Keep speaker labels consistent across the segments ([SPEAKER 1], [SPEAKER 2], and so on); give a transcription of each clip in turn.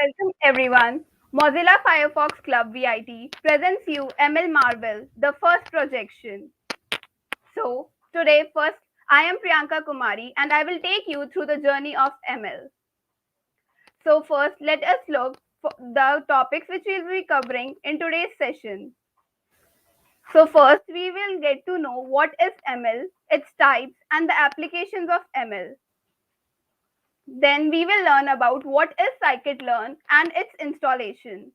[SPEAKER 1] Welcome everyone. Mozilla Firefox Club VIT presents you ML Marvel, the first projection. So, today first I am Priyanka Kumari and I will take you through the journey of ML. So, first let us look for the topics which we will be covering in today's session. So, first we will get to know what is ML, its types and the applications of ML. Then we will learn about what is scikit-learn and its installation.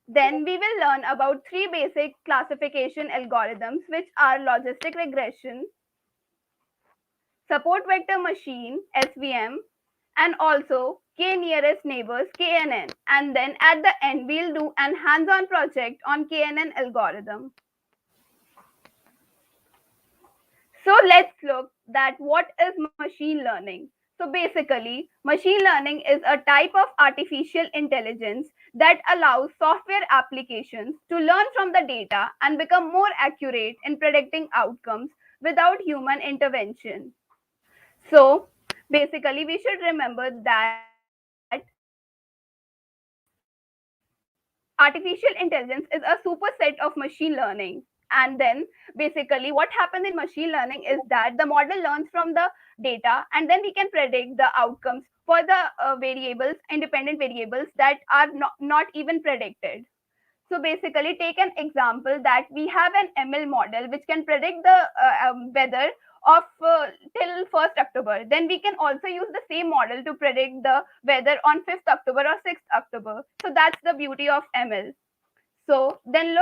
[SPEAKER 1] Then we will learn about three basic classification algorithms which are logistic regression, support vector machine SVM, and also k nearest neighbors KNN. And then at the end we'll do an hands-on project on KNN algorithm. So let's look that what is machine learning. So basically, machine learning is a type of artificial intelligence that allows software applications to learn from the data and become more accurate in predicting outcomes without human intervention. So basically, we should remember that artificial intelligence is a superset of machine learning. And then basically what happens in machine learning is that the model learns from the data, and then we can predict the outcomes for the variables, independent variables that are not even predicted. So basically, take an example that we have an ML model which can predict the weather of till 1st October. Then we can also use the same model to predict the weather on 5th October or 6th October. So that's the beauty of ML. So then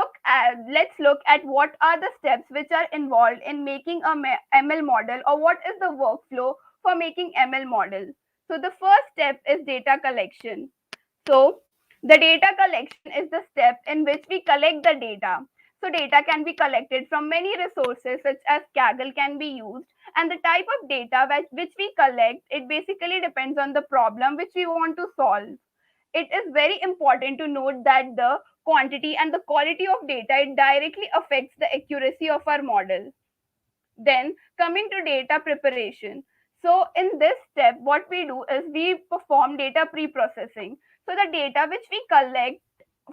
[SPEAKER 1] let's look at what are the steps which are involved in making a ML model, or what is the workflow for making ML model. So the first step is data collection. So the data collection is the step in which we collect the data. So data can be collected from many resources such as Kaggle can be used, and the type of data which we collect, it basically depends on the problem which we want to solve. It is very important to note that the quantity and the quality of data, it directly affects the accuracy of our model. Then coming to data preparation. So in this step, what we do is we perform data pre-processing. So the data which we collect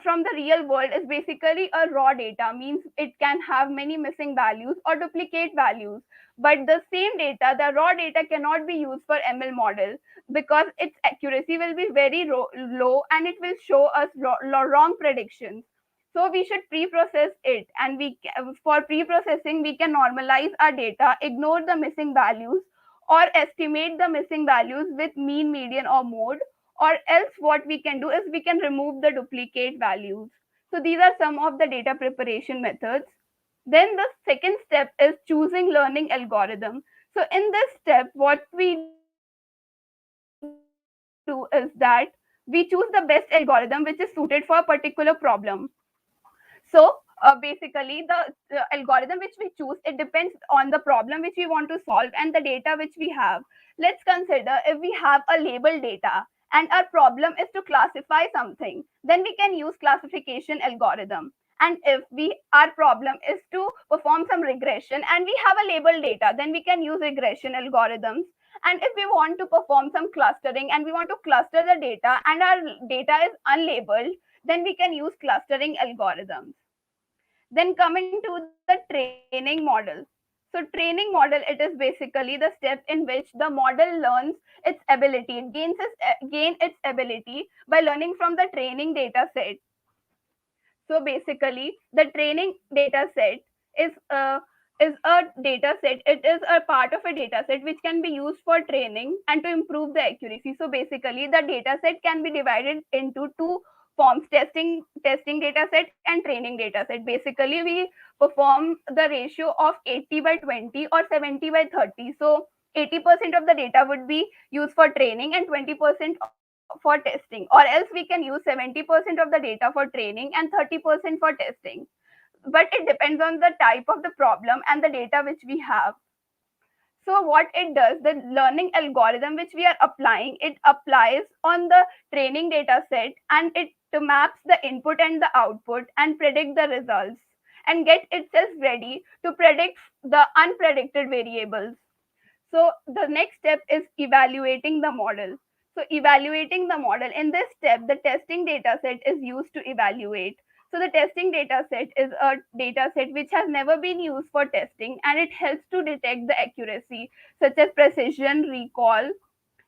[SPEAKER 1] from the real world is basically a raw data, means it can have many missing values or duplicate values. But the same data, the raw data, cannot be used for ML model because its accuracy will be very low, and it will show us wrong predictions. So we should pre-process it, and for pre-processing we can normalize our data, ignore the missing values, or estimate the missing values with mean, median, or mode. Or else what we can do is we can remove the duplicate values. So these are some of the data preparation methods. Then the second step is choosing learning algorithm. So in this step, what we do is that we choose the best algorithm which is suited for a particular problem. So basically, the algorithm which we choose, it depends on the problem which we want to solve and the data which we have. Let's consider if we have a label data and our problem is to classify something, then we can use classification algorithm. And if we our problem is to perform some regression and we have a label data, then we can use regression algorithms. And if we want to perform some clustering and we want to cluster the data and our data is unlabeled, then we can use clustering algorithms. Then coming to the training model. So training model, it is basically the step in which the model learns its ability. It gain its ability by learning from the training data set. So basically, the training data set is a data set. It is a part of a data set which can be used for training and to improve the accuracy. So basically, the data set can be divided into two forms: testing data set and training data set. Basically, we perform the ratio of 80 by 20 or 70 by 30. So 80% of the data would be used for training and 20% for testing, or else we can use 70% of the data for training and 30% for testing. But it depends on the type of the problem and the data which we have. So what it does, the learning algorithm which we are applying, it applies on the training data set, and it maps the input and the output and predict the results, and get itself ready to predict the unpredicted variables. So the next step is evaluating the model. So evaluating the model, in this step, the testing data set is used to evaluate. So the testing data set is a data set which has never been used for testing, and it helps to detect the accuracy such as precision, recall.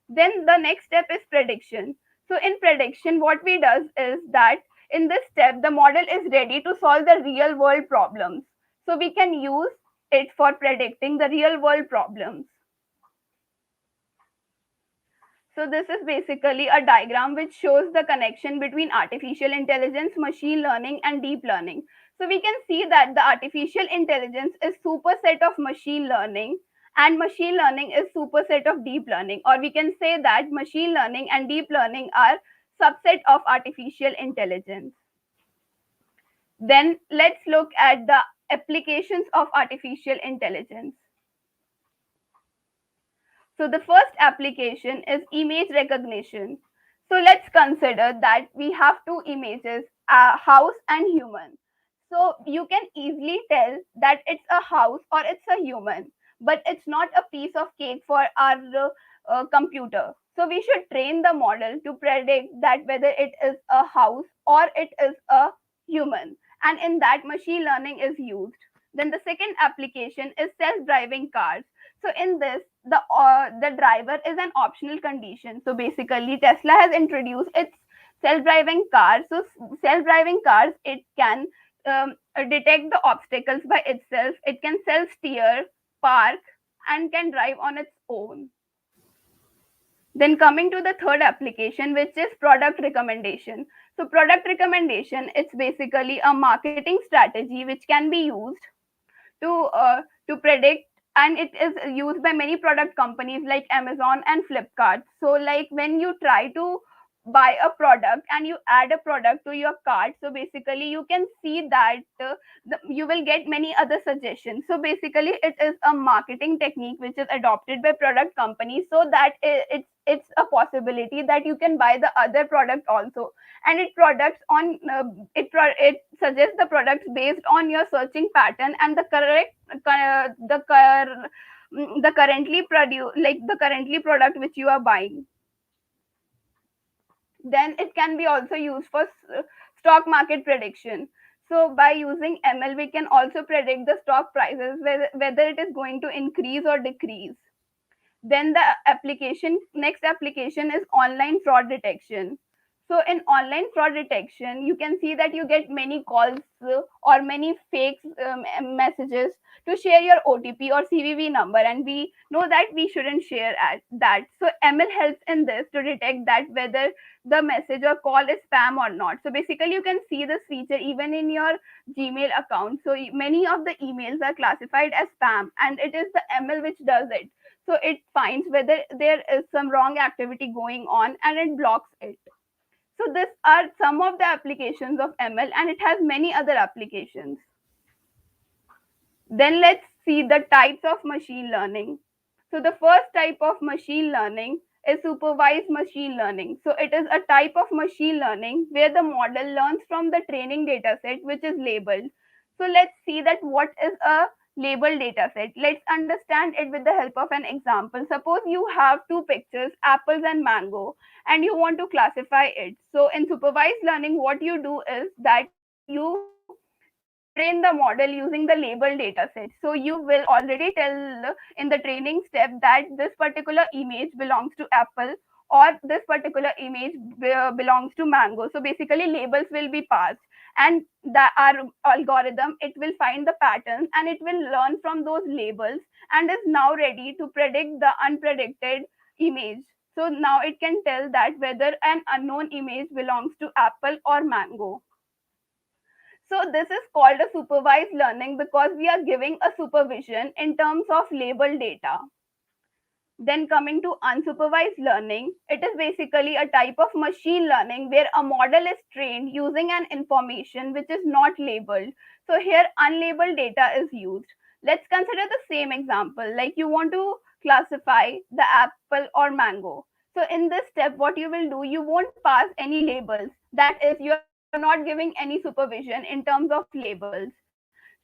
[SPEAKER 1] Then the next step is prediction. So in prediction, what we does is that in this step, the model is ready to solve the real world problems. So we can use it for predicting the real world problems. So this is basically a diagram which shows the connection between artificial intelligence, machine learning, and deep learning. So we can see that the artificial intelligence is superset of machine learning, and machine learning is superset of deep learning. Or we can say that machine learning and deep learning are subset of artificial intelligence. Then let's look at the applications of artificial intelligence. So the first application is image recognition. So let's consider that we have two images, a house and human. So you can easily tell that it's a house or it's a human. but it's not a piece of cake for our computer. So we should train the model to predict that whether it is a house or it is a human, and in that machine learning is used. Then the second application is self-driving cars. So in this, the driver is an optional condition. So basically, Tesla has introduced its self-driving cars. So self-driving cars, it can detect the obstacles by itself. It can self-steer, park, and can drive on its own. Then coming to the third application, which is product recommendation. So product recommendation, it's basically a marketing strategy which can be used to to predict, and it is used by many product companies like Amazon and Flipkart. So like when you try to buy a product and you add a product to your cart, so basically you can see that you will get many other suggestions. So basically it is a marketing technique which is adopted by product companies, so that it's a possibility that you can buy the other product also, and it suggests the products based on your searching pattern and the correct the the currently produce, like the currently product which you are buying. Then it can be also used for stock market prediction. So by using ML, we can also predict the stock prices, whether it is going to increase or decrease. Then the next application is online fraud detection. So in online fraud detection, you can see that you get many calls or many fake messages to share your OTP or CVV number, and we know that we shouldn't share that. So ML helps in this to detect that whether the message or call is spam or not. So basically, you can see this feature even in your Gmail account. So many of the emails are classified as spam, and it is the ML which does it. So it finds whether there is some wrong activity going on and it blocks it. So these are some of the applications of ML, and it has many other applications. Then let's see the types of machine learning. So the first type of machine learning is supervised machine learning. So it is a type of machine learning where the model learns from the training data set which is labeled. So let's see that what is a labeled data set. Let's understand it with the help of an example. Suppose you have two pictures, apples and mango, and you want to classify it. So in supervised learning, what you do is that you train the model using the labeled data set. So you will already tell in the training step that this particular image belongs to apple, or this particular image belongs to mango. So basically labels will be passed, and our algorithm, it will find the patterns and it will learn from those labels and is now ready to predict the unpredicted image. So now it can tell that whether an unknown image belongs to apple or mango. So this is called a supervised learning because we are giving a supervision in terms of label data. Then coming to unsupervised learning, it is basically a type of machine learning where a model is trained using an information which is not labeled. So here unlabeled data is used. Let's consider the same example, like you want to classify the apple or mango. So in this step, what you will do, you won't pass any labels. That is, you are not giving any supervision in terms of labels.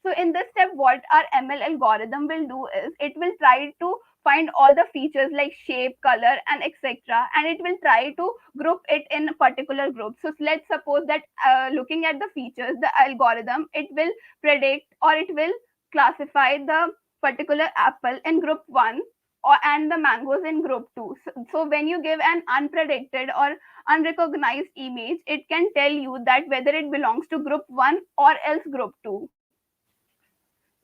[SPEAKER 1] So in this step, what our ML algorithm will do is it will try to find all the features like shape, color, and etc. And it will try to group it in particular groups. So let's suppose that looking at the features, the algorithm, it will predict or it will classify the particular apple in group 1, and the mangoes in group 2. So when you give an unpredicted or unrecognized image, it can tell you that whether it belongs to group 1 or else group 2.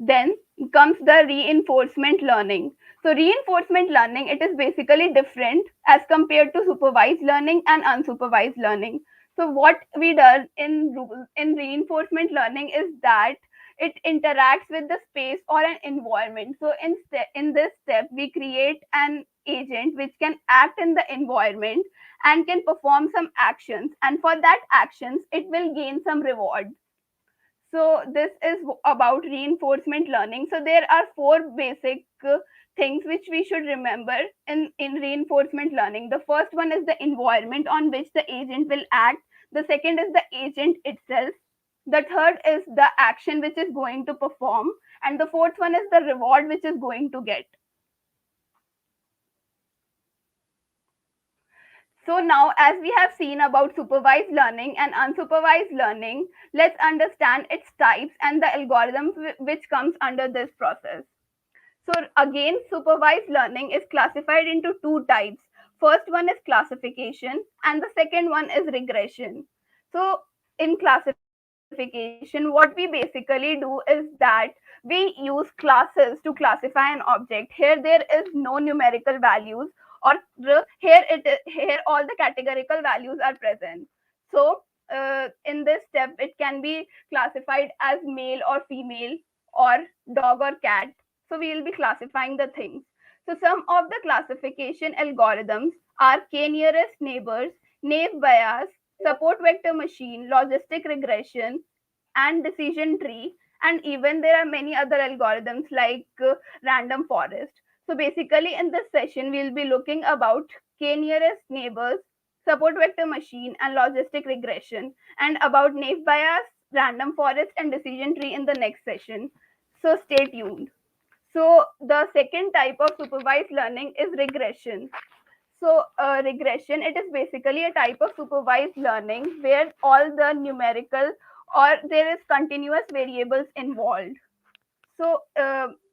[SPEAKER 1] Then comes the reinforcement learning. So reinforcement learning, it is basically different as compared to supervised learning and unsupervised learning. So what we do in reinforcement learning is that it interacts with the space or an environment. So in this step, we create an agent which can act in the environment and can perform some actions, and for that actions it will gain some reward. So this is about reinforcement learning. So there are four basic things which we should remember in reinforcement learning. The first one is the environment on which the agent will act. The second is the agent itself. The third is the action which is going to perform. and the fourth one is the reward which is going to get. So now, as we have seen about supervised learning and unsupervised learning, let's understand its types and the algorithms which comes under this process. So again, supervised learning is classified into two types. First one is classification and the second one is regression. So in classification, what we basically do is that we use classes to classify an object. Here there is no numerical values, or here all the categorical values are present. So in this step, it can be classified as male or female, or dog or cat. So we will be classifying the things. So some of the classification algorithms are k-nearest neighbors, naive Bayes, support vector machine, logistic regression, and decision tree. And even there are many other algorithms like random forest. So basically in this session, we'll be looking about k-nearest neighbors, support vector machine, and logistic regression, and about naive Bayes, random forest, and decision tree in the next session. So stay tuned. So the second type of supervised learning is regression. So regression, it is basically a type of supervised learning where all the numerical or there is continuous variables involved. So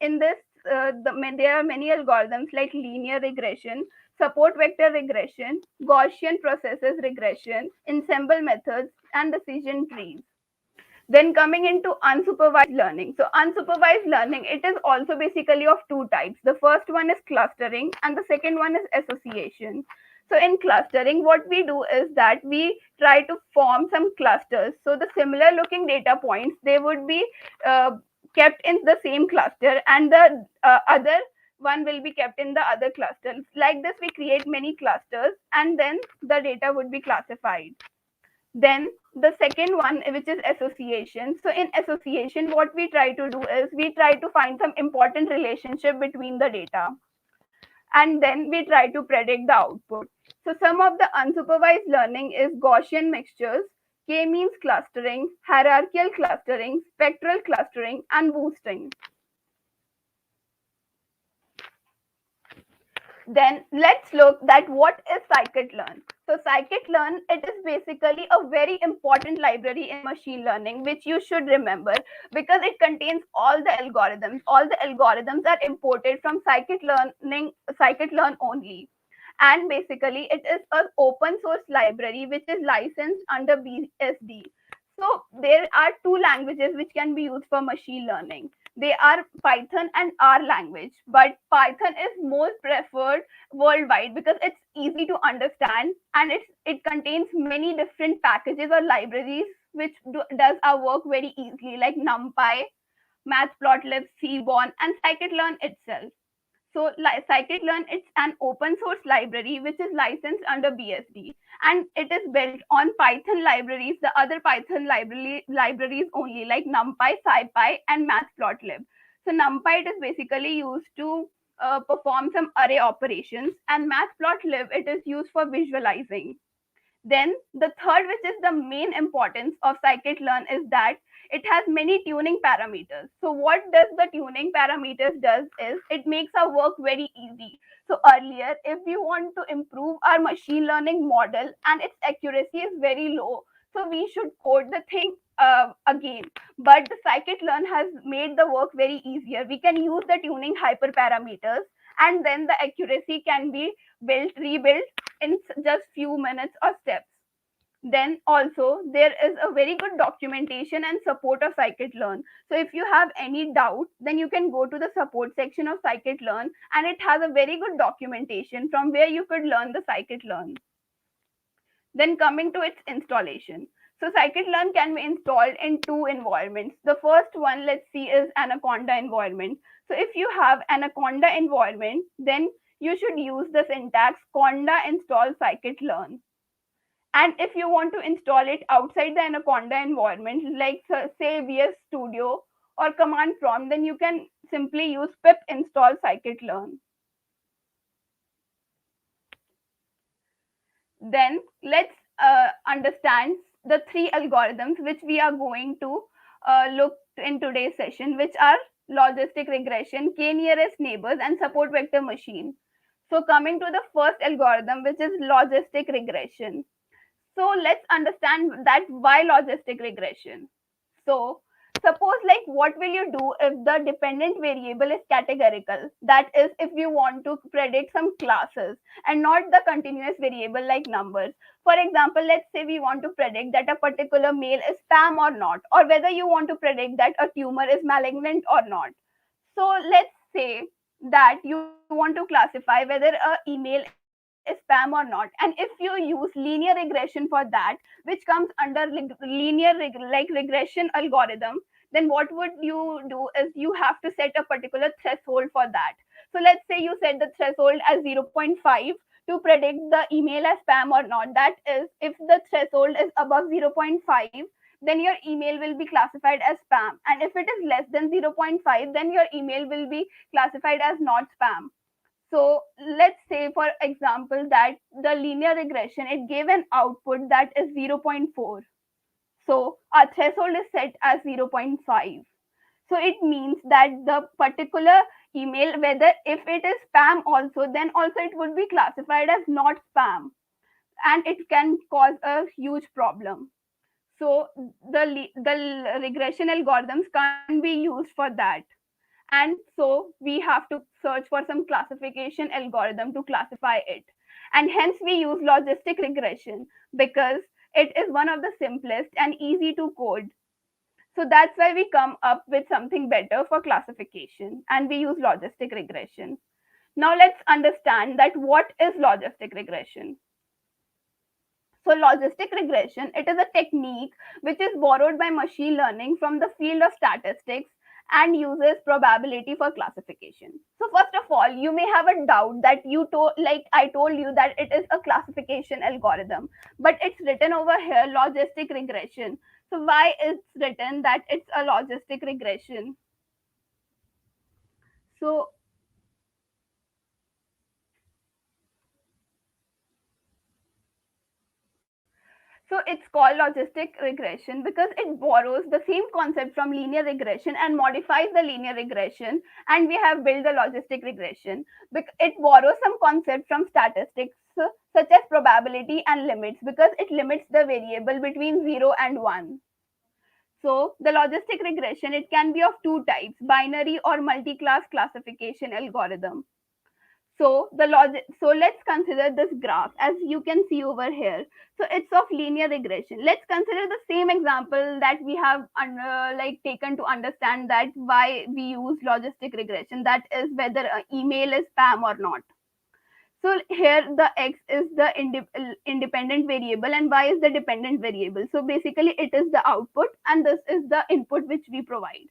[SPEAKER 1] in this, there are many algorithms like linear regression, support vector regression, Gaussian processes regression, ensemble methods, and decision trees. Then coming into unsupervised learning. So unsupervised learning, it is also basically of two types. The first one is clustering and the second one is association. So in clustering, what we do is that we try to form some clusters. So the similar looking data points, they would be kept in the same cluster, and the other one will be kept in the other cluster. Like this, we create many clusters and then the data would be classified. Then the second one, which is association. So in association, what we try to do is we try to find some important relationship between the data, and then we try to predict the output. So some of the unsupervised learning is Gaussian mixtures, k-means clustering, hierarchical clustering, spectral clustering, and boosting. Then let's look at what is scikit-learn. So scikit-learn, it is basically a very important library in machine learning which you should remember, because it contains all the algorithms. All the algorithms are imported from scikit-learn only. And basically it is an open source library which is licensed under BSD. So there are two languages which can be used for machine learning. They are Python and R language, but Python is more preferred worldwide because it's easy to understand, and it contains many different packages or libraries which does our work very easily, like NumPy, Matplotlib, Seaborn, and scikit-learn itself. So scikit-learn, it's an open source library which is licensed under BSD, and it is built on Python libraries, the other Python libraries only, like NumPy, SciPy, and Matplotlib. So NumPy, it is basically used to perform some array operations, and Matplotlib, it is used for visualizing. Then the third, which is the main importance of scikit-learn, is that it has many tuning parameters. So what does the tuning parameters does is it makes our work very easy. So earlier, if we want to improve our machine learning model and its accuracy is very low, so we should code the thing again. But the scikit-learn has made the work very easier. We can use the tuning hyperparameters, and then the accuracy can be rebuilt in just few minutes or steps. Then also there is a very good documentation and support of scikit-learn. So if you have any doubt, then you can go to the support section of scikit-learn, and it has a very good documentation from where you could learn the scikit-learn. Then coming to its installation. So scikit-learn can be installed in two environments. The first one, let's see, is Anaconda environment. So if you have Anaconda environment, then you should use the syntax conda install scikit-learn. And if you want to install it outside the Anaconda environment, like say VS Studio or command prompt, then you can simply use pip install scikit-learn. Then let's understand the three algorithms which we are going to look in today's session, which are logistic regression, k nearest neighbors, and support vector machine. So coming to the first algorithm, which is logistic regression. So let's understand that why logistic regression. So suppose like what will you do if the dependent variable is categorical? That is if you want to predict some classes and not the continuous variable like numbers. For example, let's say we want to predict that a particular male is spam or not, or whether you want to predict that a tumor is malignant or not. So let's say that you want to classify whether a email is spam or not, and if you use linear regression for that, which comes under regression algorithm, then what would you do is you have to set a particular threshold for that. So let's say you set the threshold as zero point 0.5 to predict the email as spam or not. That is, if the threshold is above zero point 0.5, then your email will be classified as spam, and if it is less than zero point 0.5, then your email will be classified as not spam. So let's say, for example, that the linear regression, it gave an output that is zero point 0.4. So our threshold is set as zero point 0.5. So it means that the particular email, whether if it is spam also, then also it would be classified as not spam, and it can cause a huge problem. So the regression algorithms can't be used for that, and so we have to search for some classification algorithm to classify it, and hence we use logistic regression because it is one of the simplest and easy to code. So that's why we come up with something better for classification, and we use logistic regression. Now let's understand that what is logistic regression. So logistic regression, it is a technique which is borrowed by machine learning from the field of statistics and uses probability for classification. So first of all, you may have a doubt that you told, like I told you that it is a classification algorithm, but it's written over here logistic regression. So why it's written that it's a logistic regression? So So it's called logistic regression because it borrows the same concept from linear regression and modifies the linear regression, and we have built the logistic regression. It borrows some concept from statistics such as probability and limits because it limits the variable between 0 and 1. So the logistic regression, it can be of two types: binary or multi-class classification algorithm. So let's consider this graph as you can see over here. So it's of linear regression. Let's consider the same example that we have like taken to understand that why we use logistic regression, that is whether an email is spam or not. So here the x is the independent variable and y is the dependent variable. So basically it is the output and this is the input which we provide.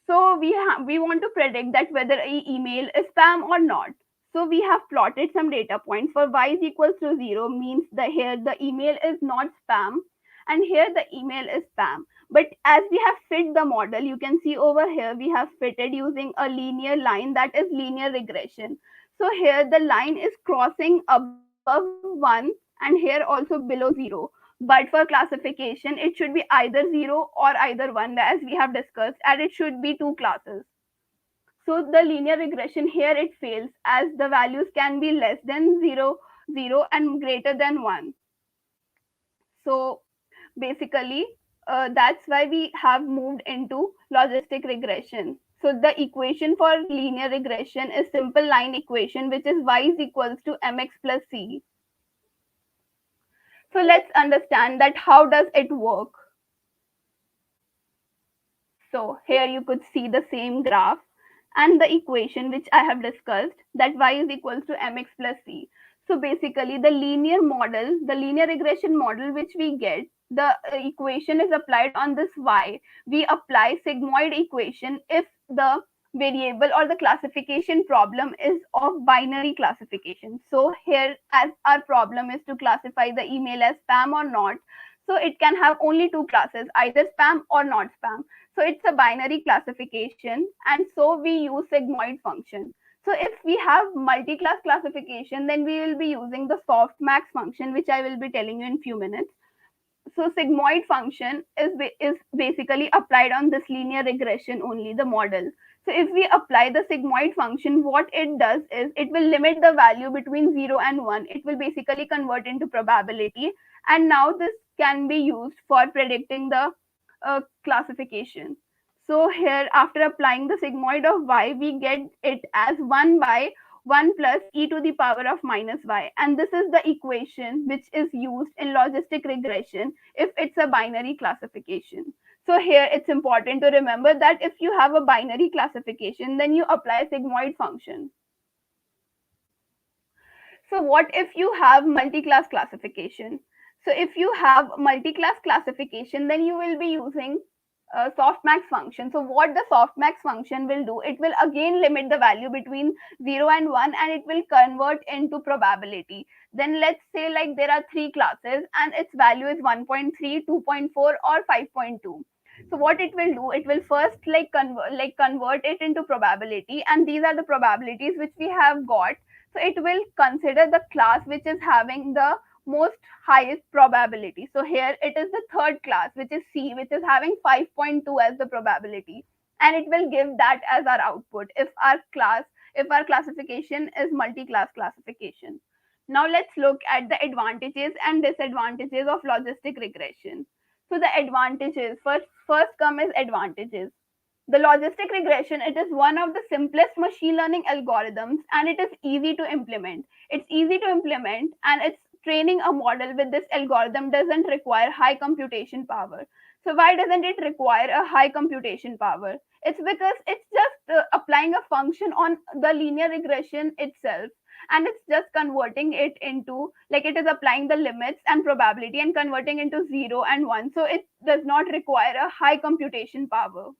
[SPEAKER 1] So we want to predict that whether a email is spam or not. So we have plotted some data points for y is equals to 0 means that here the email is not spam, and here the email is spam. But as we have fit the model, you can see over here we have fitted using a linear line, that is linear regression. So here the line is crossing above 1 and here also below 0. But for classification, it should be either 0 or either 1 as we have discussed, and it should be two classes. So the linear regression here it fails as the values can be less than 0, 0 and greater than 1. So basically, that's why we have moved into logistic regression. So the equation for linear regression is simple line equation, which is y is equals to mx plus c. So let's understand that how does it work. So here you could see the same graph and the equation which I have discussed, that y is equals to mx plus c. So basically the linear model, the linear regression model which we get, the equation is applied on this y. We apply sigmoid equation if the variable or the classification problem is of binary classification. So here as our problem is to classify the email as spam or not, so it can have only two classes, either spam or not spam. So it's a binary classification, and so we use sigmoid function. So if we have multi-class classification, then we will be using the softmax function, which I will be telling you in few minutes. So sigmoid function is basically applied on this linear regression only, the model. So if we apply the sigmoid function, what it does is it will limit the value between 0 and 1. It will basically convert into probability, and now this can be used for predicting the classification. So here, after applying the sigmoid of y, we get it as 1 by 1 plus e to the power of minus y. And this is the equation which is used in logistic regression if it's a binary classification. So here it's important to remember that if you have a binary classification, then you apply sigmoid function. So what if you have multi-class classification? So if you have multi-class classification, then you will be using softmax function. So what the softmax function will do, it will again limit the value between 0 and 1, and it will convert into probability. Then let's say like there are three classes and its value is 1.3, 2.4 or 5.2. So what it will do, it will first convert it into probability, and these are the probabilities which we have got. So it will consider the class which is having the most highest probability. So here it is the third class, which is C, which is having 5.2 as the probability, and it will give that as our output if our classification is multi-class classification. Now let's look at the advantages and disadvantages of logistic regression. So the advantages, first come is advantages. The logistic regression, it is one of the simplest machine learning algorithms, and it is easy to implement. It's easy to implement, and it's training a model with this algorithm doesn't require high computation power. So why doesn't it require a high computation power? It's because it's just applying a function on the linear regression itself, and it's just converting it into, like, it is applying the limits and probability and converting into 0 and 1. So it does not require a high computation power.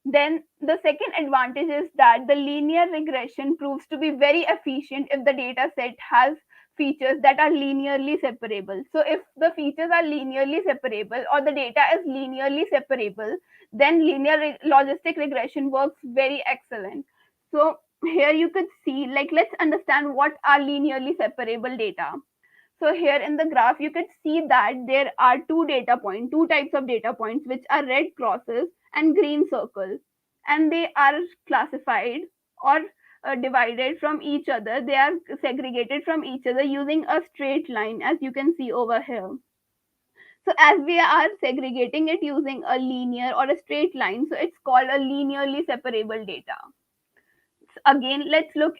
[SPEAKER 1] Then the second advantage is that the linear regression proves to be very efficient if the data set has features that are linearly separable. So if the features are linearly separable or the data is linearly separable, then logistic regression works very excellent. So here you could see, like, let's understand what are linearly separable data. So here in the graph, you could see that there are two types of data points, which are red crosses and green circles, and they are classified or divided from each other. They are segregated from each other using a straight line, as you can see over here. So as we are segregating it using a linear or a straight line, so it's called a linearly separable data. Again, let's look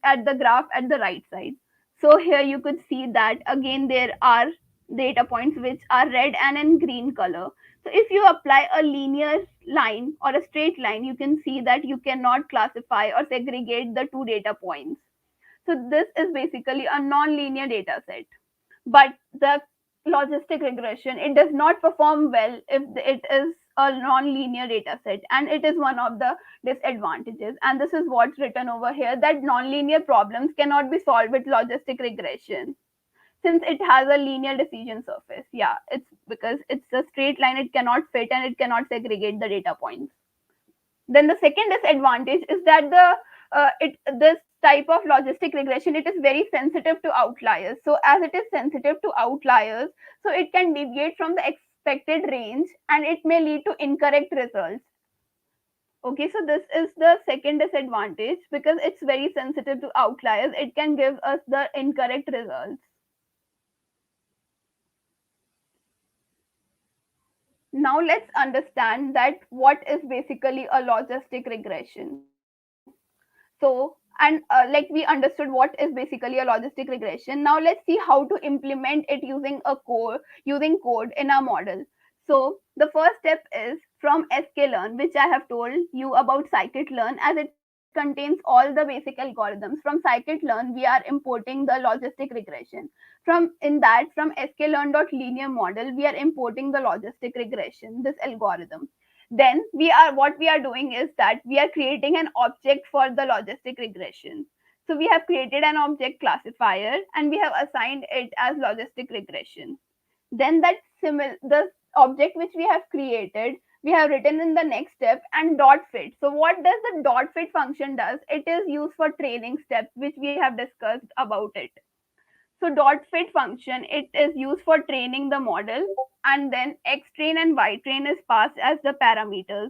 [SPEAKER 1] at the graph at the right side. So here you could see that again there are data points which are red and in green color. So if you apply a linear line or a straight line, you can see that you cannot classify or segregate the two data points. So this is basically a non-linear data set. But the logistic regression, it does not perform well if it is a non-linear data set, and it is one of the disadvantages. And this is what's written over here, that non-linear problems cannot be solved with logistic regression since it has a linear decision surface. Yeah, it's because it's a straight line, it cannot fit and it cannot segregate the data points. Then the second disadvantage is that this type of logistic regression, it is very sensitive to outliers. So as it is sensitive to outliers, so it can deviate from the expected range and it may lead to incorrect results. Okay, so this is the second disadvantage, because it's very sensitive to outliers, it can give us the incorrect results. Now let's understand that what is basically a logistic regression. So, and like, we understood what is basically a logistic regression. Now let's see how to implement it using code in our model. So the first step is from sklearn, which I have told you about scikit-learn, as it contains all the basic algorithms. From scikit-learn, we are importing the logistic regression. From sklearn.linear model, we are importing the logistic regression, this algorithm. Then what we are doing is that we are creating an object for the logistic regression. So we have created an object classifier and we have assigned it as logistic regression. Then the object which we have created, we have written in the next step and dot fit. So what does the dot fit function does? It is used for training steps, which we have discussed about it. So dot fit function, it is used for training the model, and then x train and y train is passed as the parameters.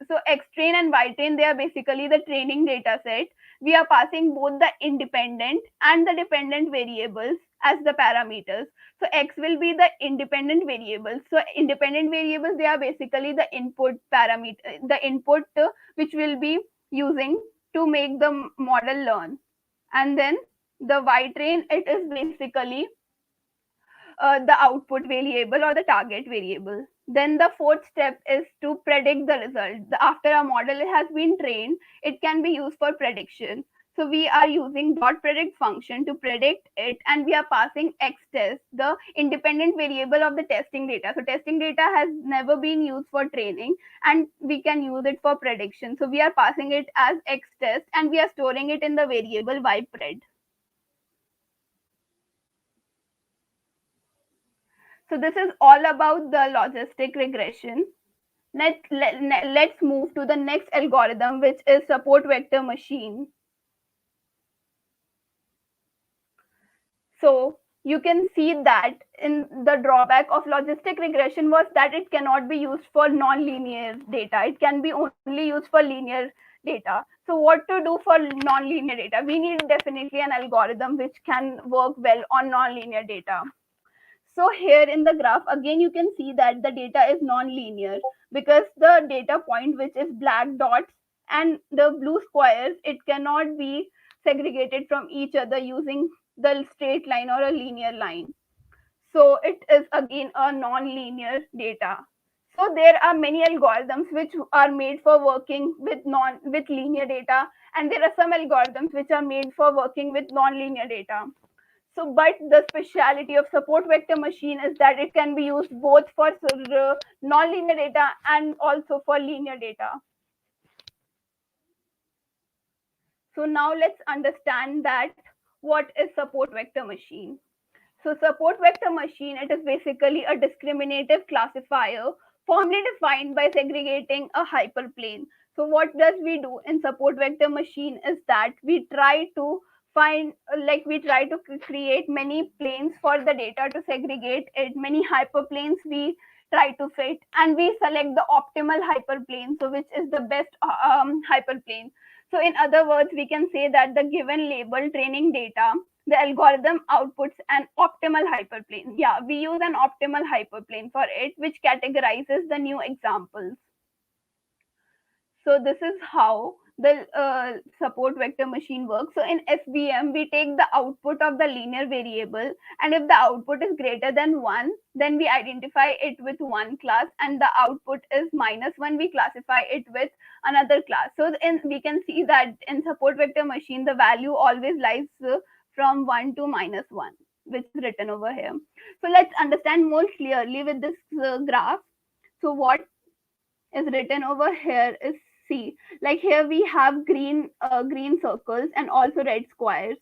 [SPEAKER 1] So X train and Y train, they are basically the training data set. We are passing both the independent and the dependent variables as the parameters. So X will be the independent variables. So independent variables, they are basically the input parameter, the input which will be using to make the model learn. And then the Y train, it is basically the output variable or the target variable. Then the fourth step is to predict the result. After a model has been trained, it can be used for prediction. So we are using dot predict function to predict it, and we are passing x test, the independent variable of the testing data. So testing data has never been used for training, and we can use it for prediction. So we are passing it as x test, and we are storing it in the variable y pred. So this is all about the logistic regression. Let's move to the next algorithm, which is support vector machine. So you can see that in the drawback of logistic regression was that it cannot be used for non-linear data. It can be only used for linear data. So what to do for non-linear data? We need definitely an algorithm which can work well on non-linear data. So here in the graph, again, you can see that the data is non-linear because the data point, which is black dots and the blue squares, it cannot be segregated from each other using the straight line or a linear line. So it is again a non-linear data. So there are many algorithms which are made for working with linear data, and there are some algorithms which are made for working with non-linear data. So, but the speciality of support vector machine is that it can be used both for non-linear data and also for linear data. So now let's understand that what is support vector machine. So support vector machine, it is basically a discriminative classifier formally defined by segregating a hyperplane. So what does we do in support vector machine is that we try to find, like we try to create many planes for the data to segregate it, many hyperplanes we try to fit, and we select the optimal hyperplane, so which is the best hyperplane. So in other words, we can say that the given label training data, the algorithm outputs an optimal hyperplane. Yeah, we use an optimal hyperplane for it, which categorizes the new examples. So this is how the support vector machine works. So in SVM, we take the output of the linear variable, and if the output is greater than 1, then we identify it with one class, and the output is -1, we classify it with another class. So we can see that in support vector machine, the value always lies from 1 to -1, which is written over here. So let's understand more clearly with this graph. So what is written over here is C. Like here we have green circles and also red squares,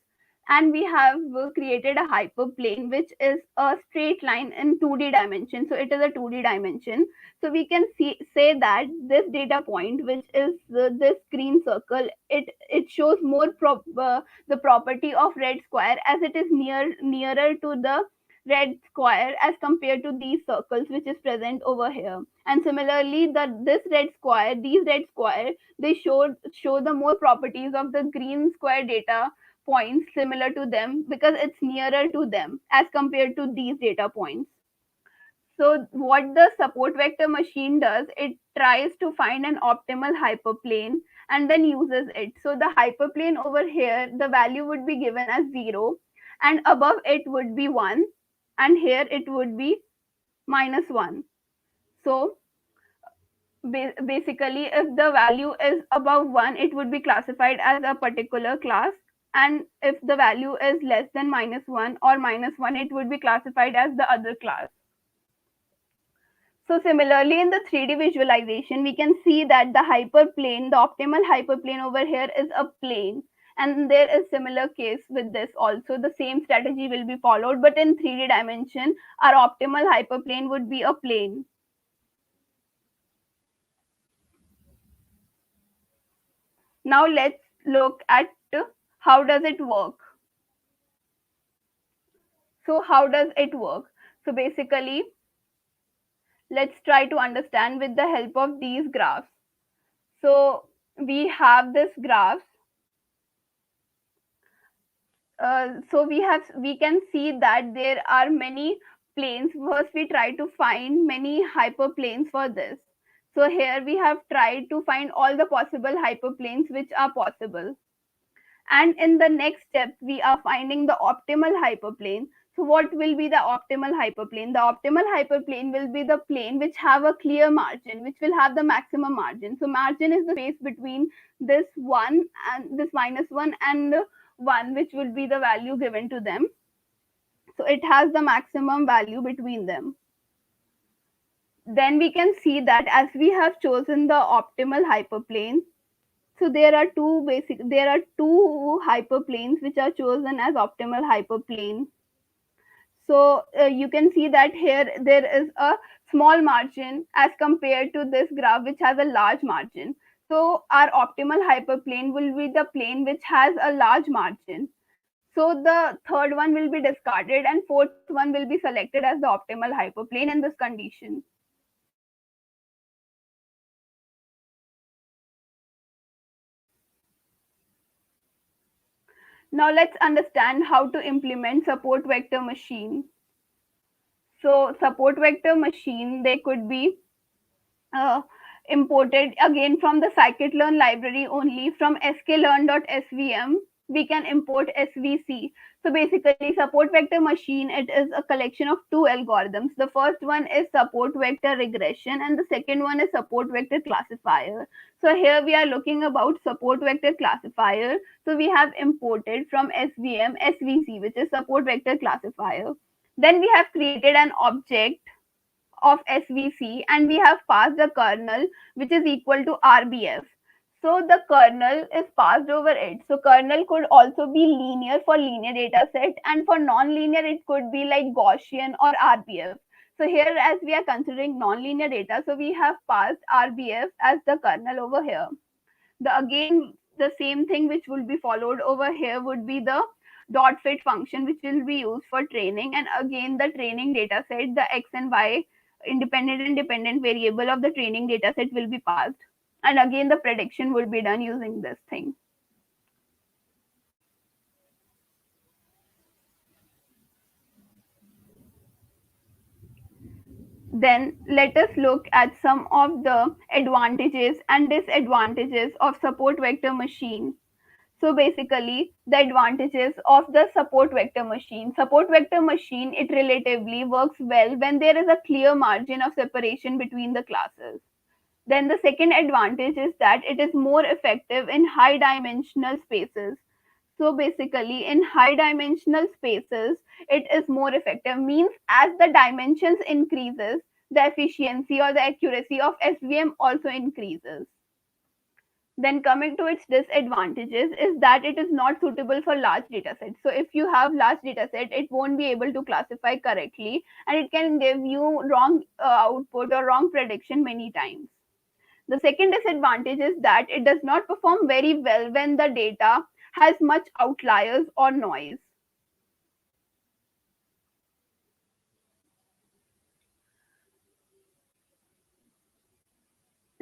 [SPEAKER 1] and we have created a hyperplane which is a straight line in 2D dimension. So it is a 2D dimension. So we can say that this data point, which is this green circle, it shows more the property of red square, as it is nearer to the red square as compared to these circles which is present over here. And similarly, these red square, they show the more properties of the green square data points similar to them because it's nearer to them as compared to these data points. So what the support vector machine does, it tries to find an optimal hyperplane and then uses it. So the hyperplane over here, the value would be given as 0, and above it would be 1, and here it would be -1. So basically, if the value is above 1, it would be classified as a particular class, and if the value is less than -1 or -1, it would be classified as the other class. So similarly, in the 3D visualization, we can see that the hyperplane, the optimal hyperplane over here is a plane. And there is similar case with this also. The same strategy will be followed, but in 3D dimension, our optimal hyperplane would be a plane. Now let's look at how does it work. So how does it work? So basically, let's try to understand with the help of these graphs. So we have this graph. So we can see that there are many planes. First, we try to find many hyperplanes for this. So here we have tried to find all the possible hyperplanes which are possible. And in the next step, we are finding the optimal hyperplane. So what will be the optimal hyperplane? The optimal hyperplane will be the plane which have a clear margin, which will have the maximum margin. So margin is the space between this one and this minus one and one, which will be the value given to them. So it has the maximum value between them. Then we can see that as we have chosen the optimal hyperplane, so there are two hyperplanes which are chosen as optimal hyperplane. So you can see that here there is a small margin as compared to this graph which has a large margin. So our optimal hyperplane will be the plane which has a large margin. So the third one will be discarded and fourth one will be selected as the optimal hyperplane in this condition. Now let's understand how to implement support vector machine. So support vector machine, they could be uh, imported again from the scikit-learn library only. From sklearn.svm we can import svc. So basically support vector machine, it is a collection of two algorithms. The first one is support vector regression and the second one is support vector classifier. So here we are looking about support vector classifier. So we have imported from svm svc, which is support vector classifier. Then we have created an object of SVC and we have passed the kernel which is equal to RBF. So the kernel is passed over it. So kernel could also be linear for linear data set and for non-linear it could be like Gaussian or RBF. So here as we are considering non-linear data, so we have passed RBF as the kernel over here. The again the same thing which will be followed over here would be the dot fit function which will be used for training, and again the training data set, the x and y independent and dependent variable of the training data set will be passed, and again the prediction would be done using this thing. Then let us look at some of the advantages and disadvantages of support vector machine. So basically, the advantages of the support vector machine. Support vector machine, it relatively works well when there is a clear margin of separation between the classes. Then the second advantage is that it is more effective in high dimensional spaces. So basically, in high dimensional spaces, it is more effective. Means as the dimensions increases, the efficiency or the accuracy of SVM also increases. Then coming to its disadvantages is that it is not suitable for large data sets. So if you have large data set, it won't be able to classify correctly and it can give you wrong output or wrong prediction many times. The second disadvantage is that it does not perform very well when the data has much outliers or noise.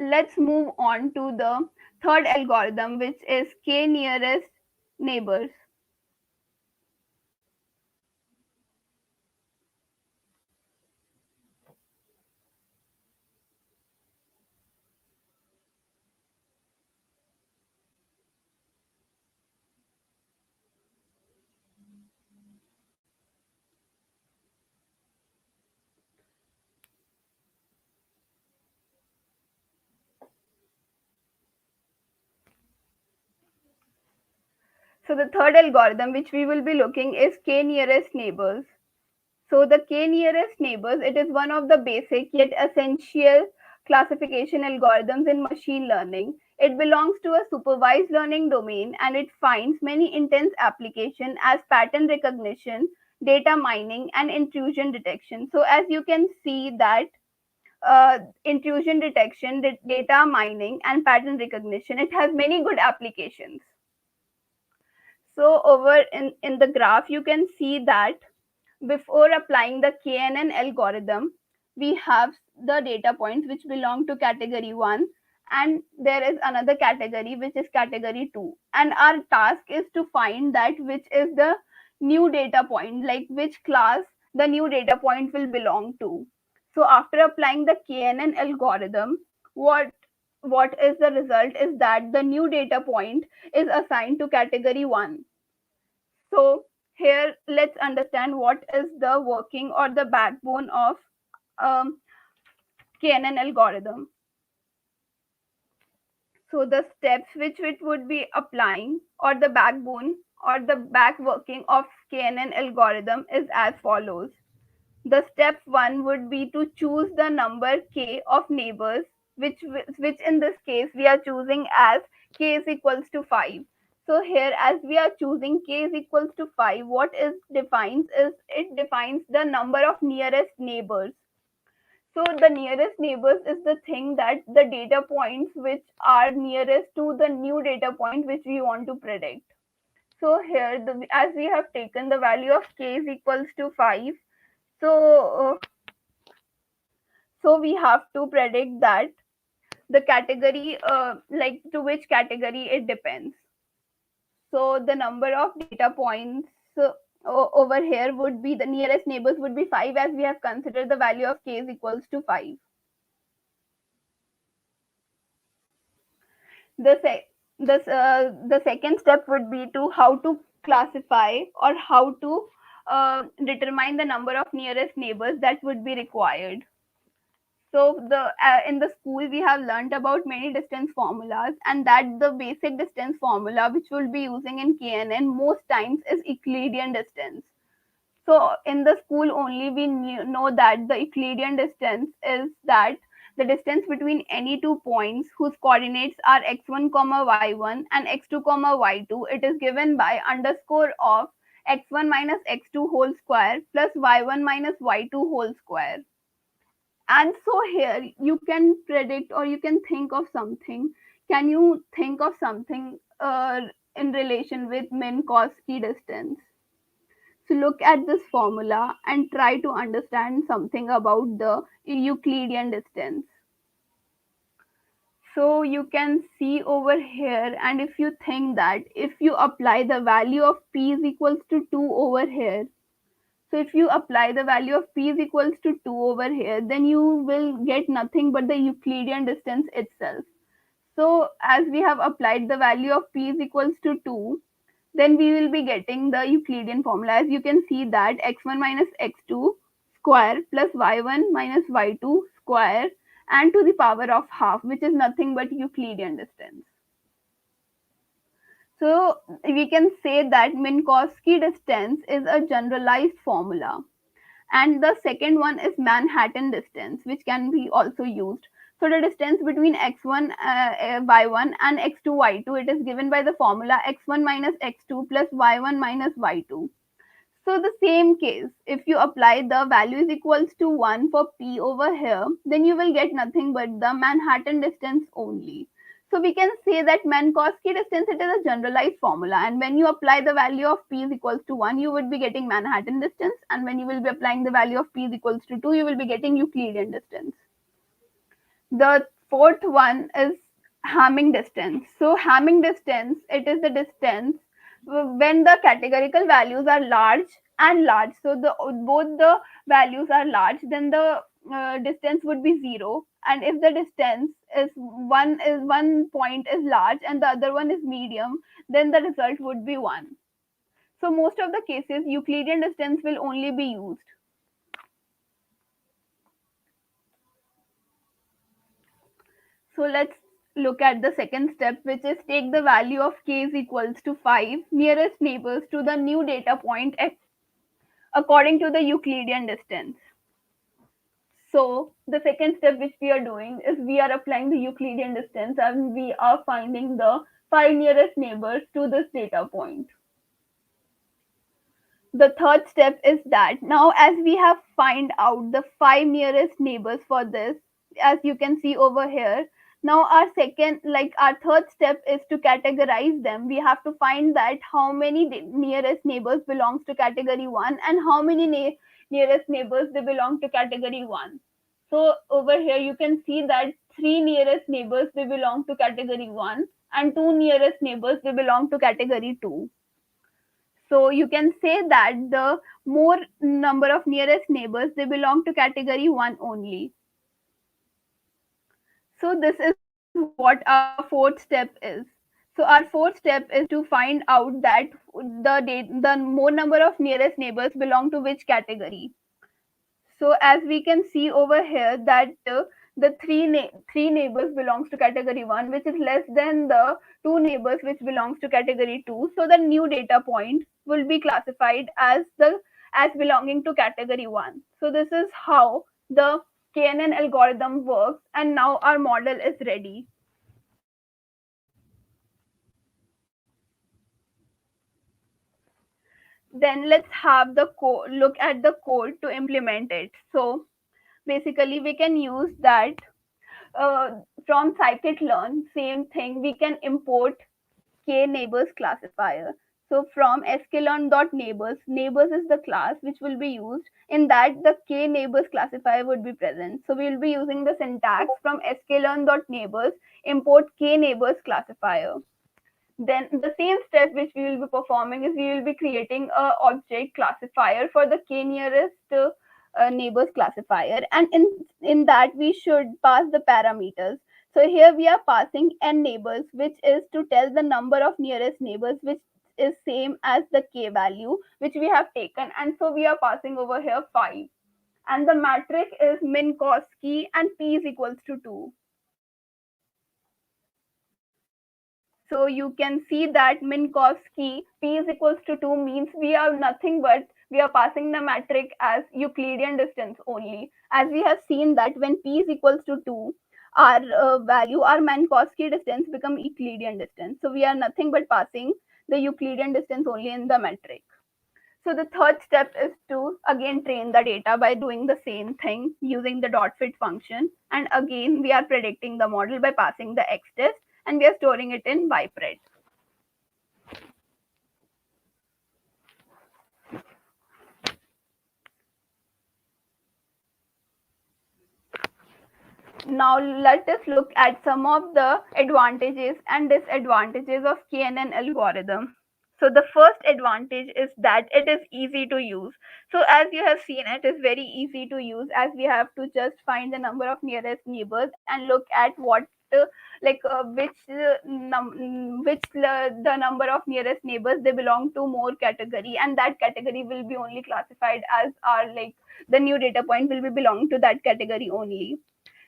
[SPEAKER 1] Let's move on to the third algorithm, which is k nearest neighbors. So the third algorithm which we will be looking is k nearest neighbors. So the k nearest neighbors, it is one of the basic yet essential classification algorithms in machine learning. It belongs to a supervised learning domain and it finds many intense applications as pattern recognition, data mining, and intrusion detection. So as you can see that intrusion detection, data mining, and pattern recognition, it has many good applications. So over in the graph, you can see that Before applying the KNN algorithm, we have the data points which belong to category 1, and there is another category which is category 2, and our task is to find that which is the new data point, like which class the new data point will belong to. So after applying the KNN algorithm, what what is the result is that the new data point is assigned to category 1. So here let's understand what is the working or the backbone of um, KNN algorithm. So the steps which it would be applying, or the backbone or the back working of KNN algorithm, is as follows. The step 1 would be to choose the number k of neighbors, which in this case we are choosing as k is equals to 5. So here, as we are choosing k is equals to 5, what is defines is it defines the number of nearest neighbors. So the nearest neighbors is the thing that the data points which are nearest to the new data point which we want to predict. So here, as we have taken the value of k is equals to 5, so we have to predict that the category, like to which category it depends. So the number of data points over here would be, the nearest neighbors would be 5, as we have considered the value of k is equals to 5. The second step would be to how to classify or how to determine the number of nearest neighbors that would be required. So the in the school we have learned about many distance formulas, and that the basic distance formula which we'll be using in KNN most times is Euclidean distance. So in the school only we know that the Euclidean distance is that the distance between any two points whose coordinates are x1 comma y1 and x2 comma y2, it is given by underscore of x1 minus x2 whole square plus y1 minus y2 whole square. And so here you can predict or you can think of something. Can you think of something in relation with Minkowski distance? So look at this formula and try to understand something about the Euclidean distance. So you can see over here, and if you think that if you apply the value of p is equals to 2 over here, so if you apply the value of p is equals to 2 over here, then you will get nothing but the Euclidean distance itself. So as we have applied the value of p is equals to 2, then we will be getting the Euclidean formula. As you can see that x1 minus x2 square plus y1 minus y2 square and to the power of half, which is nothing but Euclidean distance. So we can say that Minkowski distance is a generalized formula, and the second one is Manhattan distance, which can be also used. So the distance between x1 y1 and x2 y2, it is given by the formula x1 minus x2 plus y1 minus y2. So the same case, if you apply the value is equals to 1 for p over here, then you will get nothing but the Manhattan distance only. So we can say that Minkowski distance, it is a generalized formula, and when you apply the value of p is equals to 1, you would be getting Manhattan distance, and when you will be applying the value of p is equals to 2, you will be getting Euclidean distance. The fourth one is Hamming distance. So Hamming distance, it is the distance when the categorical values are large and large. So the both the values are large, then the distance would be 0. And if the distance is one point is large and the other one is medium, then the result would be 1. So most of the cases Euclidean distance will only be used. So let's look at the second step, which is take the value of k is equals to 5 nearest neighbors to the new data point according to the Euclidean distance. So the second step which we are doing is we are applying the Euclidean distance and we are finding the 5 nearest neighbors to this data point. The third step is that now as we have find out the 5 nearest neighbors for this, as you can see over here, Now our second, like our third step is to categorize them. We have to find that how many nearest neighbors belongs to category 1 and how many nearest neighbors they belong to category 1. So over here you can see that three nearest neighbors they belong to category 1 and two nearest neighbors they belong to category 2. So you can say that the more number of nearest neighbors they belong to category 1 only. So this is what our fourth step is. So our fourth step is to find out that the more number of nearest neighbors belong to which category. So as we can see over here that the three neighbors belongs to category 1, which is less than the two neighbors which belongs to category 2. So the new data point will be classified as belonging to category 1. So this is how the KNN algorithm works, and now our model is ready. Then let's have the look at the code to implement it. So basically we can use that from scikit-learn, same thing, we can import k neighbors classifier. So from sklearn.neighbors, neighbors is the class which will be used. In that, the k neighbors classifier would be present. So we will be using the syntax from sklearn.neighbors, import k neighbors classifier. Then the same step which we will be performing is we will be creating a object classifier for the k nearest neighbors classifier, and in that we should pass the parameters. So here we are passing n neighbors, which is to tell the number of nearest neighbors, which is same as the k value which we have taken, and so we are passing over here 5, and the metric is min cost key and p is equals to 2. So you can see that min cost key p is equals to 2 means we are nothing but we are passing the metric as Euclidean distance only. As we have seen that when p is equals to 2, our value, our Minkowski distance become Euclidean distance. So we are nothing but passing the Euclidean distance only in the metric. So the third step is to again train the data by doing the same thing using the dot fit function. And again, we are predicting the model by passing the X test, and we are storing it in bipred. Now let us look at some of the advantages and disadvantages of KNN algorithm. So the first advantage is that it is easy to use. So as you have seen, it is very easy to use as we have to just find the number of nearest neighbors and look at what the number of nearest neighbors they belong to more category, and that category will be only classified as our like the new data point will be belong to that category only.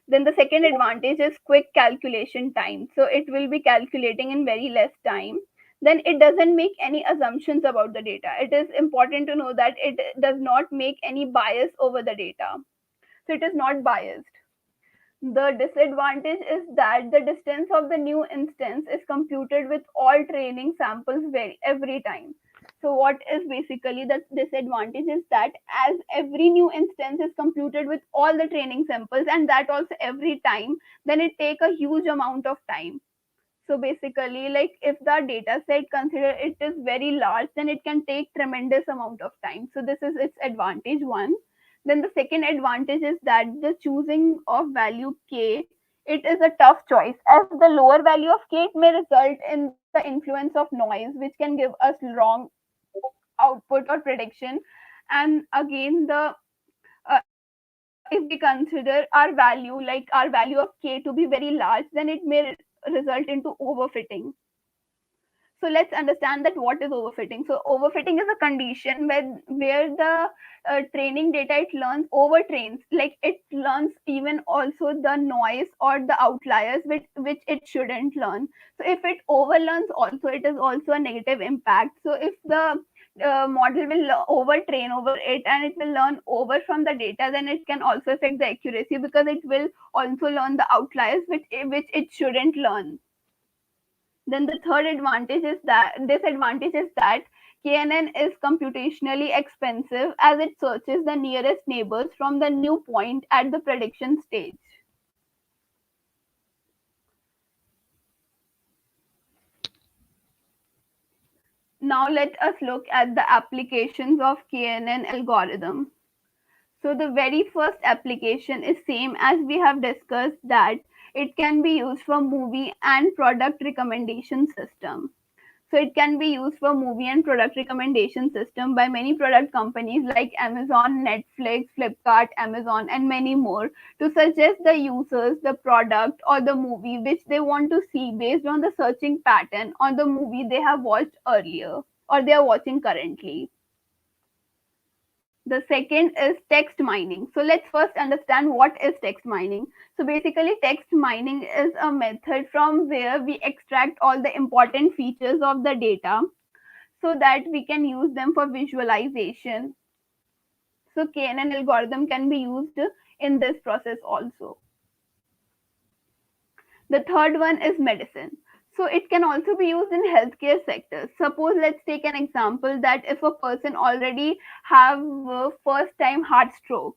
[SPEAKER 1] Then the second advantage is quick calculation time. So it will be calculating in very less time. Then it doesn't make any assumptions about the data. It is important to know that it does not make any bias over the data. So it is not biased. The disadvantage is that the distance of the new instance is computed with all training samples every time. So what is basically the disadvantage is that as every new instance is computed with all the training samples and that also every time, then it take a huge amount of time. So basically, like if the data set consider it is very large, then it can take tremendous amount of time. So this is its advantage one. Then the second advantage is that the choosing of value k, it is a tough choice as the lower value of k it may result in the influence of noise, which can give us wrong output or prediction. And again, the if we consider our value, like our value of k to be very large, then it may result into overfitting. So let's understand that what is overfitting. So overfitting is a condition where the training data it learns overtrains, like it learns even also the noise or the outliers which it shouldn't learn. So if it overlearns also, it is also a negative impact. So if the model will overtrain over it and it will learn over from the data, then it can also affect the accuracy because it will also learn the outliers which it shouldn't learn. Then the third advantage is that disadvantage is that KNN is computationally expensive as it searches the nearest neighbors from the new point at the prediction stage. Now let us look at the applications of KNN algorithm. So the very first application is same as we have discussed, that it can be used for movie and product recommendation system. So it can be used for movie and product recommendation system by many product companies like Amazon, Netflix, Flipkart, Amazon, and many more, to suggest the users the product or the movie which they want to see based on the searching pattern on the movie they have watched earlier or they are watching currently. The second is text mining. So let's first understand what is text mining. So basically, text mining is a method from where we extract all the important features of the data so that we can use them for visualization. So KNN algorithm can be used in this process also. The third one is medicine. So it can also be used in healthcare sector. Suppose let's take an example that if a person already have first time heart stroke,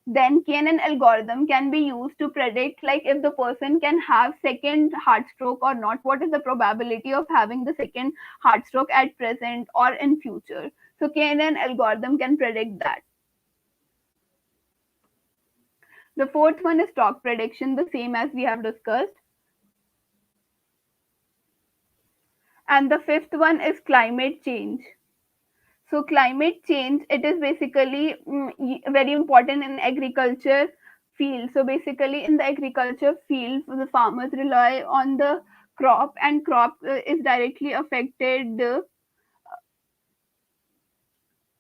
[SPEAKER 1] then KNN algorithm can be used to predict like if the person can have second heart stroke or not. What is the probability of having the second heart stroke at present or in future? So KNN algorithm can predict that. The fourth one is stock prediction, the same as we have discussed. And the fifth one is climate change. So climate change, it is basically very important in agriculture field. So basically in the agriculture field, the farmers rely on the crop, and crop is directly affected.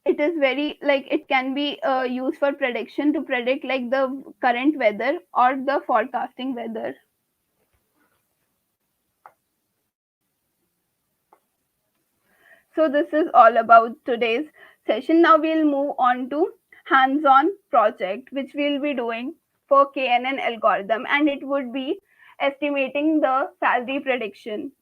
[SPEAKER 1] It is very like it can be used for prediction to predict like the current weather or the forecasting weather. So this is all about today's session. Now we'll move on to hands-on project which we'll be doing for KNN algorithm, and it would be estimating the salary prediction.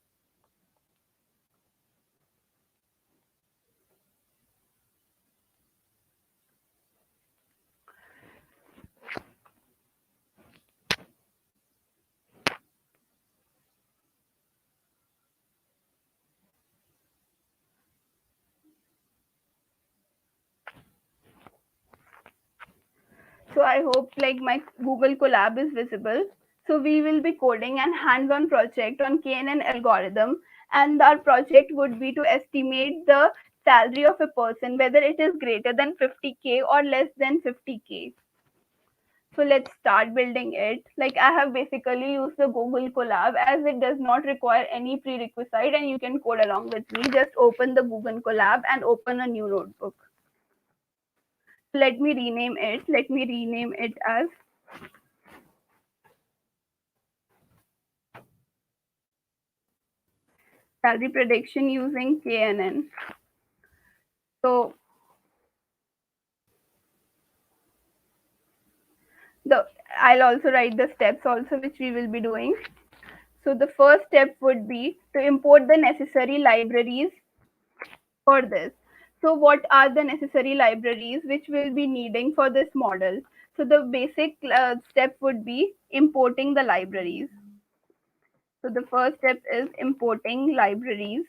[SPEAKER 1] So I hope like my Google Colab is visible. So we will be coding an hands-on project on KNN algorithm, and our project would be to estimate the salary of a person, whether it is greater than 50K or less than 50K. So let's start building it. Like I have basically used the Google Colab as it does not require any prerequisite and you can code along with me. Just open the Google Colab and open a new notebook. Let me rename it. Let me rename it as salary prediction using KNN. So the I'll also write the steps also which we will be doing. So the first step would be to import the necessary libraries for this. So what are the necessary libraries which we'll be needing for this model? So the basic step would be importing the libraries. So the first step is importing libraries.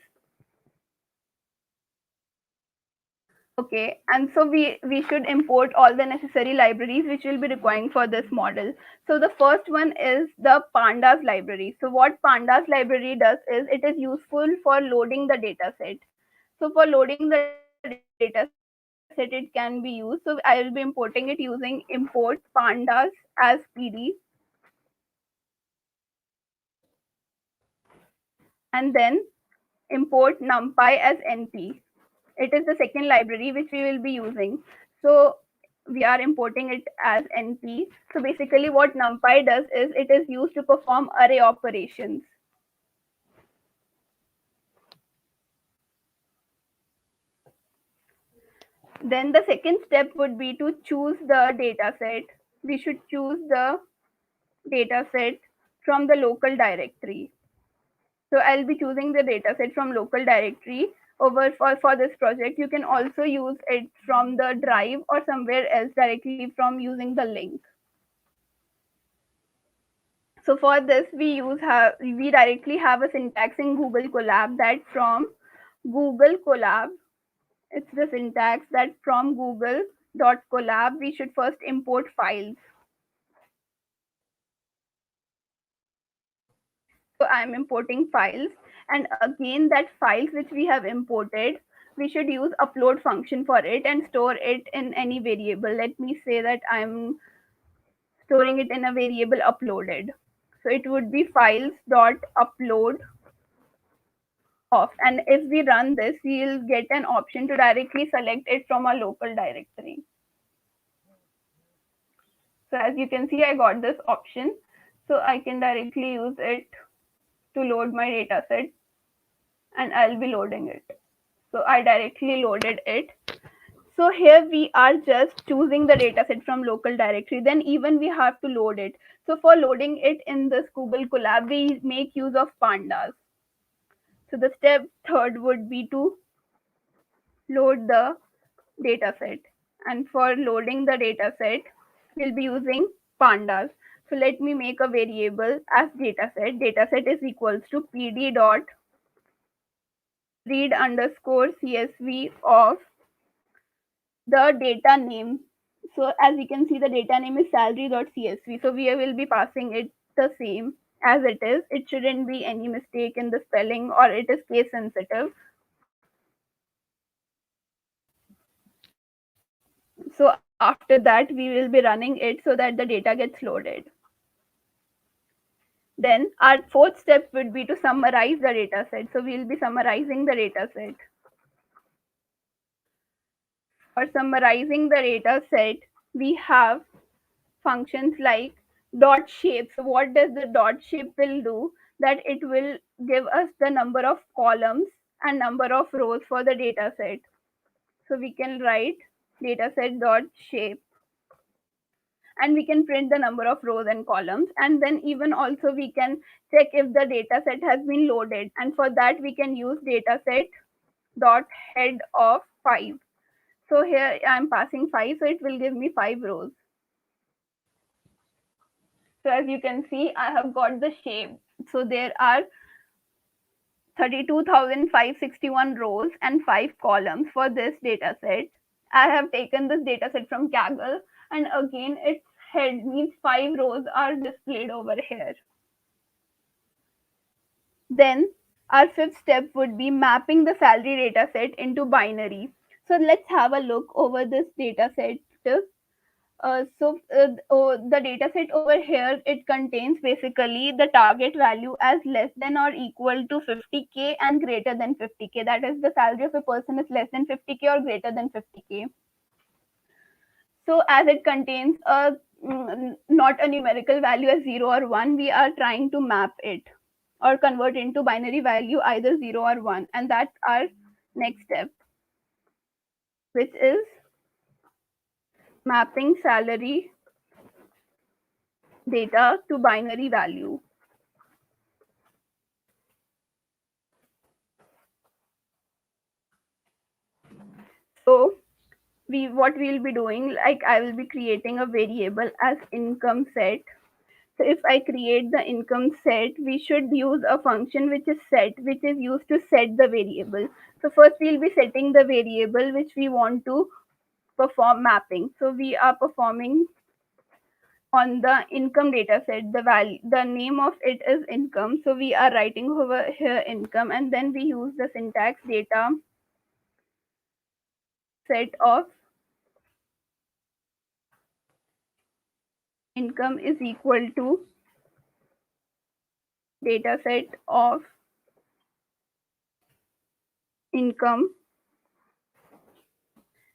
[SPEAKER 1] Okay, and so we should import all the necessary libraries which will be requiring for this model. So the first one is the pandas library. So what pandas library does is it is useful for loading the data set. So for loading the data set, it can be used. So I will be importing it using import pandas as PD, and then import numpy as np. It is the second library which we will be using. So we are importing it as np. So basically what numpy does is it is used to perform array operations. Then the second step would be to choose the data set. We should choose the data set from the local directory. So I'll be choosing the data set from local directory over for this project. You can also use it from the drive or somewhere else directly from using the link. So for this we directly have a syntax in Google Colab that from Google Colab. It's the syntax that from Google.colab we should first import files. So I'm importing files, and again that files which we have imported, we should use upload function for it and store it in any variable. Let me say that I'm storing it in a variable uploaded. So it would be files dot upload off, and if we run this we'll get an option to directly select it from a local directory. So as you can see, I got this option, so I can directly use it to load my data set, and I'll be loading it. So I directly loaded it. So here we are just choosing the dataset from local directory. Then even we have to load it. So for loading it in this Google Colab, we make use of pandas. So the step third would be to load the dataset. And for loading the dataset, we'll be using pandas. So let me make a variable as dataset. Dataset is equals to pd dot read underscore csv of the data name. So as you can see, the data name is salary.csv. So we will be passing it the same as it is. It shouldn't be any mistake in the spelling, or it is case sensitive. So after that, we will be running it so that the data gets loaded. Then our fourth step would be to summarize the data set. So we'll be summarizing the data set. For summarizing the data set, we have functions like dot shape. So what does the dot shape will do? That it will give us the number of columns and number of rows for the data set. So we can write dataset dot shape, and we can print the number of rows and columns, and then even also we can check if the data set has been loaded, and for that we can use dataset dot head of 5. So here I'm passing 5, so it will give me 5 rows. So as you can see, I have got the shape. So there are 32,561 rows and 5 columns for this data set. I have taken this data set from Kaggle, and again its head means 5 rows are displayed over here. Then our fifth step would be mapping the salary data set into binary. So let's have a look over this data set. The dataset over here, it contains basically the target value as less than or equal to 50k and greater than 50k. That is, the salary of a person is less than 50k or greater than 50k. So as it contains a not a numerical value as 0 or 1, we are trying to map it or convert into binary value either 0 or 1, and that's our next step, which is mapping salary data to binary value. So what we'll be doing, like I will be creating a variable as income set. So if I create the income set, we should use a function which is set, which is used to set the variable. So first we'll be setting the variable which we want to perform mapping. So we are performing on the income data set. The name of it is income, so we are writing over here income, and then we use the syntax data set of income is equal to data set of income,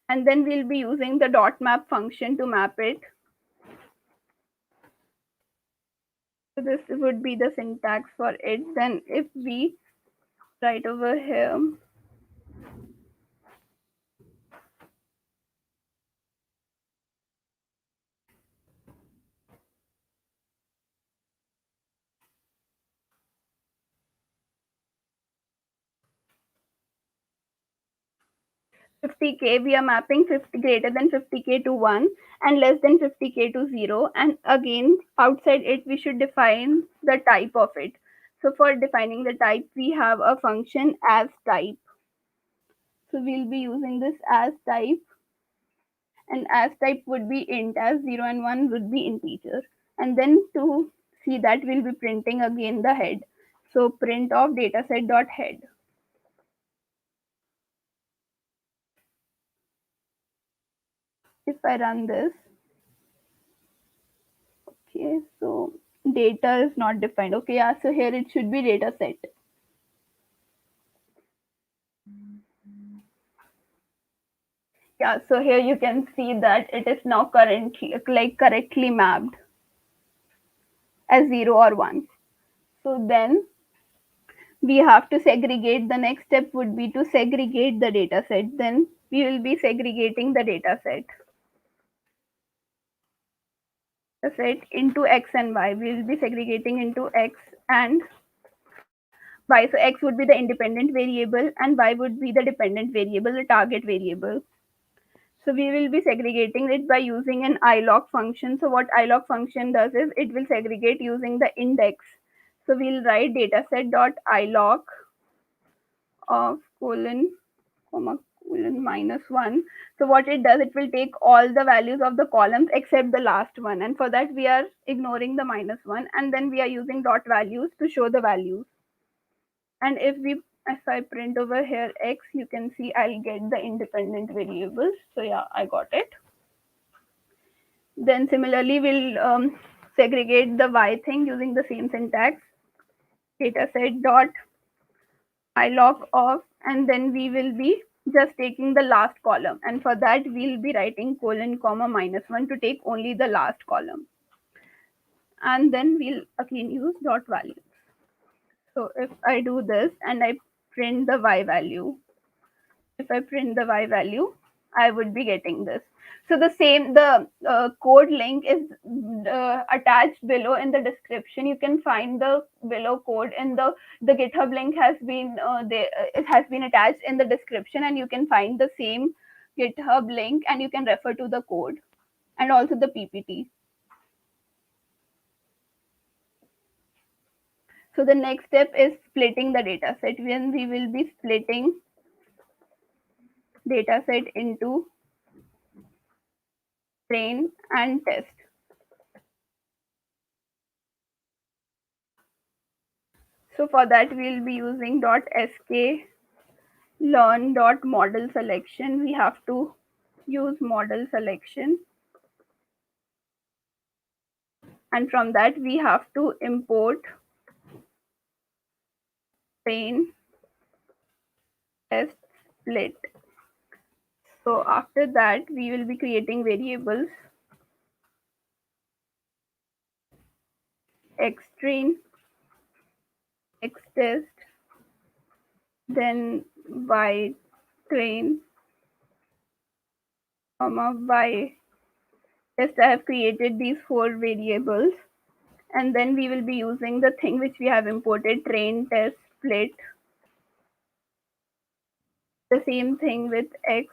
[SPEAKER 1] and then we'll be using the dot map function to map it. So this would be the syntax for it. Then if we write over here 50k, we are mapping 50 greater than 50k to 1 and less than 50k to 0, and again outside it we should define the type of it. So for defining the type, we have a function as type. So we'll be using this as type, and as type would be int, as 0 and 1 would be integer. And then to see that, we'll be printing again the head. So print of dataset dot head. If I run this, okay, so data is not defined. Okay, yeah, so here it should be data set. Yeah, so here you can see that it is now currently like correctly mapped as 0 or 1. So then we have to segregate. The next step would be to segregate the data set. Then we will be segregating the data set into x and y. We will be segregating into x and y. So x would be the independent variable and y would be the dependent variable, the target variable. So we will be segregating it by using an ilog function. So what ilog function does is it will segregate using the index. So we'll write dataset dot ilog of colon comma colon minus 1. So what it does, it will take all the values of the columns except the last one, and for that we are ignoring the minus 1, and then we are using dot values to show the values. And if I print over here x, you can see I'll get the independent variables. So yeah, I got it. Then similarly we'll segregate the y thing using the same syntax, dataset dot ilog of, and then we will be just taking the last column, and for that we'll be writing colon comma minus 1 to take only the last column, and then we'll again use dot value. So if I do this and I print the y value, if I print the y value, I would be getting this. So the code link is attached below in the description. You can find the below code in the GitHub link has been it has been attached in the description, and you can find the same GitHub link and you can refer to the code and also the PPT. So the next step is splitting the data set. When we will be splitting data set into train and test. So for that we'll be using .sk learn model selection. We have to use model selection, and from that we have to import train test split. So after that we will be creating variables xtrain, xtest, then y train, comma y test. I have created these four variables, and then we will be using the thing which we have imported, train test split. The same thing with x,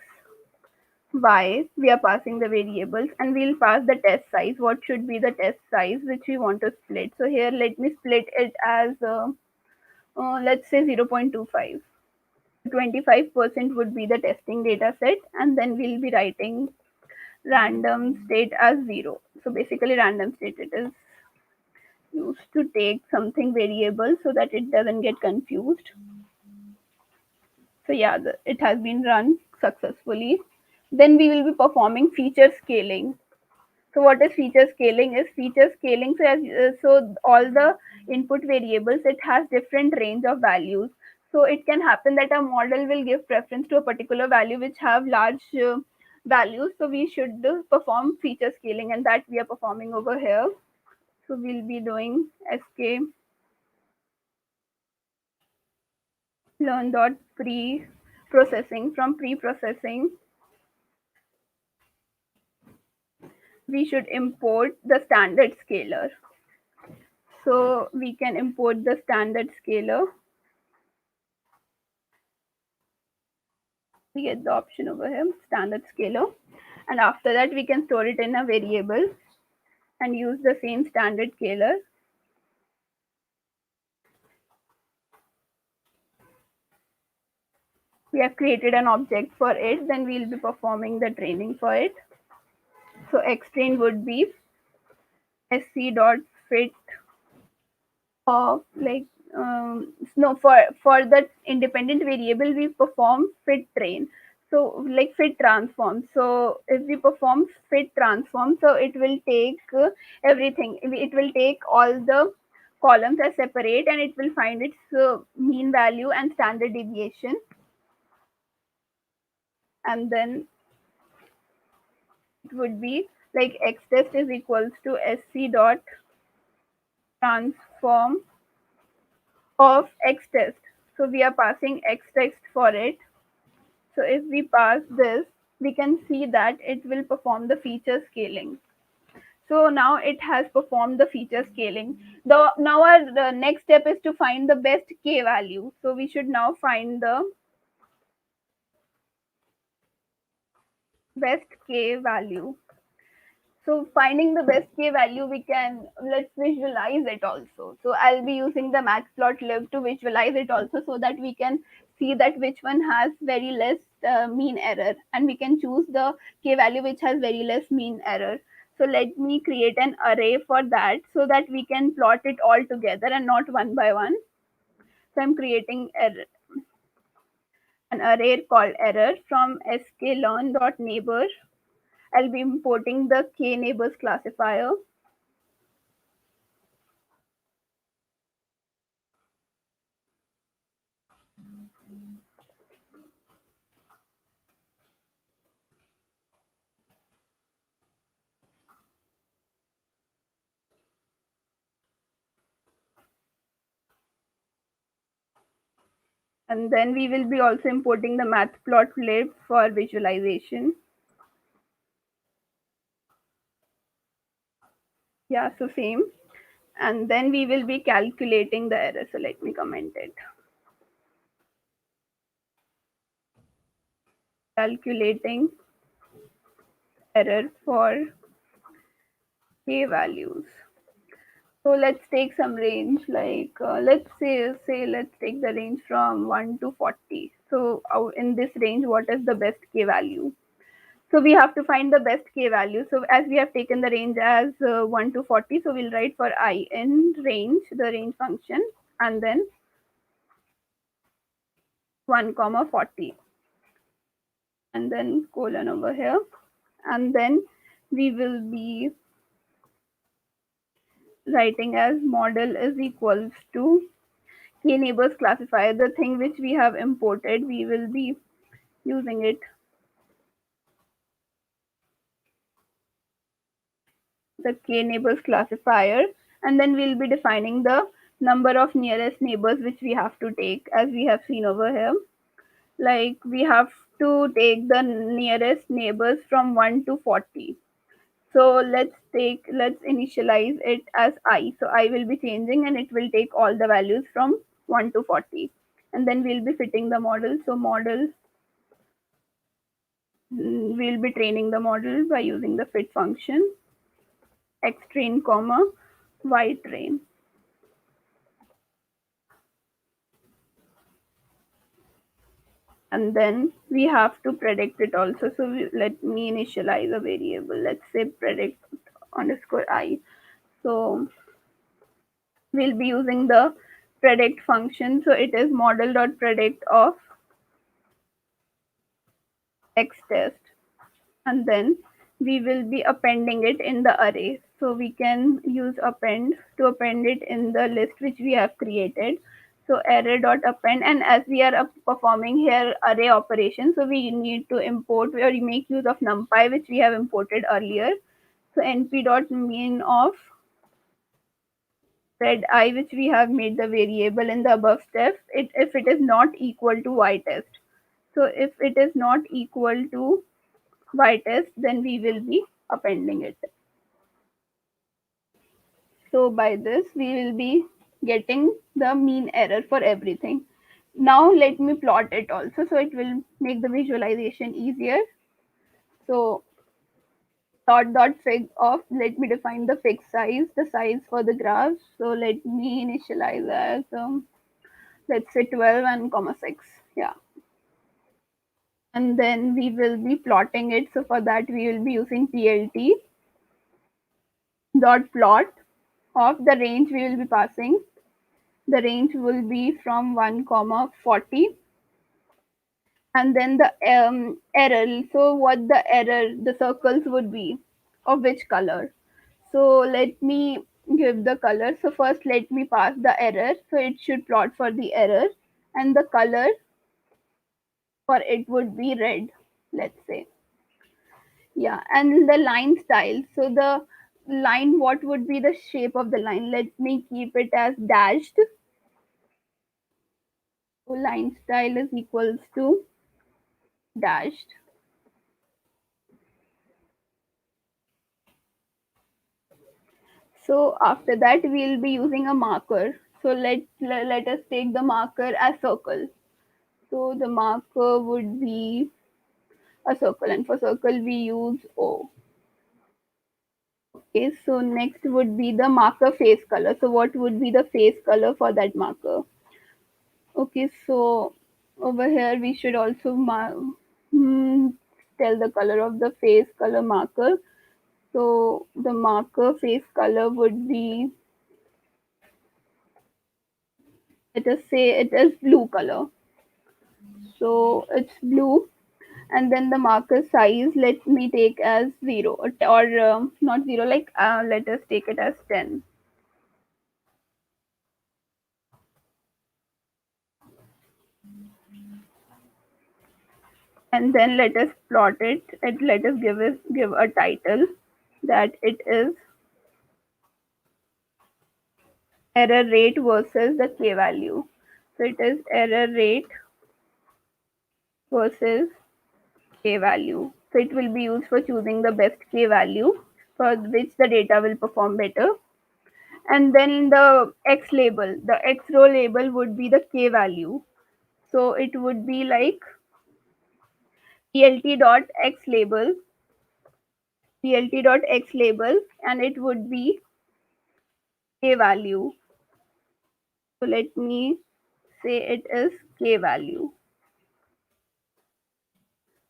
[SPEAKER 1] y, we are passing the variables, and we'll pass the test size. What should be the test size which we want to split? So here let me split it as let's say 0.25. 25% would be the testing data set, and then we'll be writing random state as 0. So basically random state, it is used to take something variable so that it doesn't get confused. So yeah, it has been run successfully. Then we will be performing feature scaling. So what is feature scaling? Is feature scaling, so all the input variables, it has different range of values. So it can happen that a model will give preference to a particular value which have large values. So we should perform feature scaling, and that we are performing over here. So we'll be doing sk learn dot pre processing. From pre processing we should import the standard scaler. So we can import the standard scaler. We get the option over here, standard scaler, and after that we can store it in a variable and use the same standard scaler. We have created an object for it, then we'll be performing the training for it. So xtrain would be sc dot fit of like no, for the independent variable we perform fit train, so like fit transform. So if we perform fit transform, so it will take everything, it will take all the columns as separate, and it will find its mean value and standard deviation, and then it would be like x test is equals to sc dot transform of x test. So we are passing x text for it. So if we pass this, we can see that it will perform the feature scaling. So now it has performed the feature scaling. Now our the next step is to find the best k value. So we should now find the best k value. So finding the best k value, we can, let's visualize it also. So I'll be using the matplotlib to visualize it also, so that we can see that which one has very less mean error, and we can choose the k value which has very less mean error. So let me create an array for that, so that we can plot it all together and not one by one. So I'm creating an array called error from sklearn.neighbor. I'll be importing the k neighbors classifier. And then we will be also importing the matplotlib for visualization. Yeah, so same. And then we will be calculating the error. So let me comment it. Calculating error for k values. So let's take some range, like let's say let's take the range from 1 to 40. So in this range, what is the best k value? So we have to find the best k value. So as we have taken the range as 1 to 40, so we'll write for I in range, the range function, and then 1 comma 40, and then colon over here. And then we will be writing as model is equals to k neighbors classifier, the thing which we have imported, we will be using it, the k neighbors classifier, and then we'll be defining the number of nearest neighbors which we have to take, as we have seen over here. Like we have to take the nearest neighbors from 1 to 40. So let's initialize it as I. So I will be changing, and it will take all the values from 1 to 40. And then we'll be fitting the model. So model, we'll be training the model by using the fit function, xtrain comma ytrain. And then we have to predict it also. So let me initialize a variable. Let's say predict underscore I. So we'll be using the predict function. So it is model.predict of x test, and then we will be appending it in the array. So we can use append to append it in the list which we have created. So array dot append, and as we are performing here array operation, so we need to import or make use of numpy which we have imported earlier. So np dot mean of red I, which we have made the variable in the above step, if it is not equal to y test. So if it is not equal to y test, then we will be appending it. So by this, we will be getting the mean error for everything. Now let me plot it also, so it will make the visualization easier. So dot fig of, let me define the fig size, the size for the graph. So let me initialize as let's say 12 and comma 6. Yeah. and then we will be plotting it. So for that we will be using plt dot plot of the range we will be passing. The range will be from 1 comma 40, and then the error. So what the error, the circles would be of which color. So let me give the color. So first let me pass the error. So it should plot for the error, and the color for it would be red, let's say. Yeah, and the line style. So the line, what would be the shape of the line? Let me keep it as dashed. So line style is equals to dashed. So after that we'll be using a marker. So let us take the marker as circle. So the marker would be a circle, and for circle we use O. Okay, so next would be the marker face color. So what would be the face color for that marker? Okay, so over here we should also hmm, tell the color of the face color marker. So the marker face color would be, let us say it is blue color. So it's blue, and then the marker size, let me take as 0, or not 0, like let us take it as 10. And then let us plot it, and let us give a title that it is error rate versus the k value. So it is error rate versus k value. So it will be used for choosing the best k value for which the data will perform better. And then the x label, the x row label would be the k value. So it would be like plt dot x label, plt dot x label, and it would be k value. So let me say it is k value,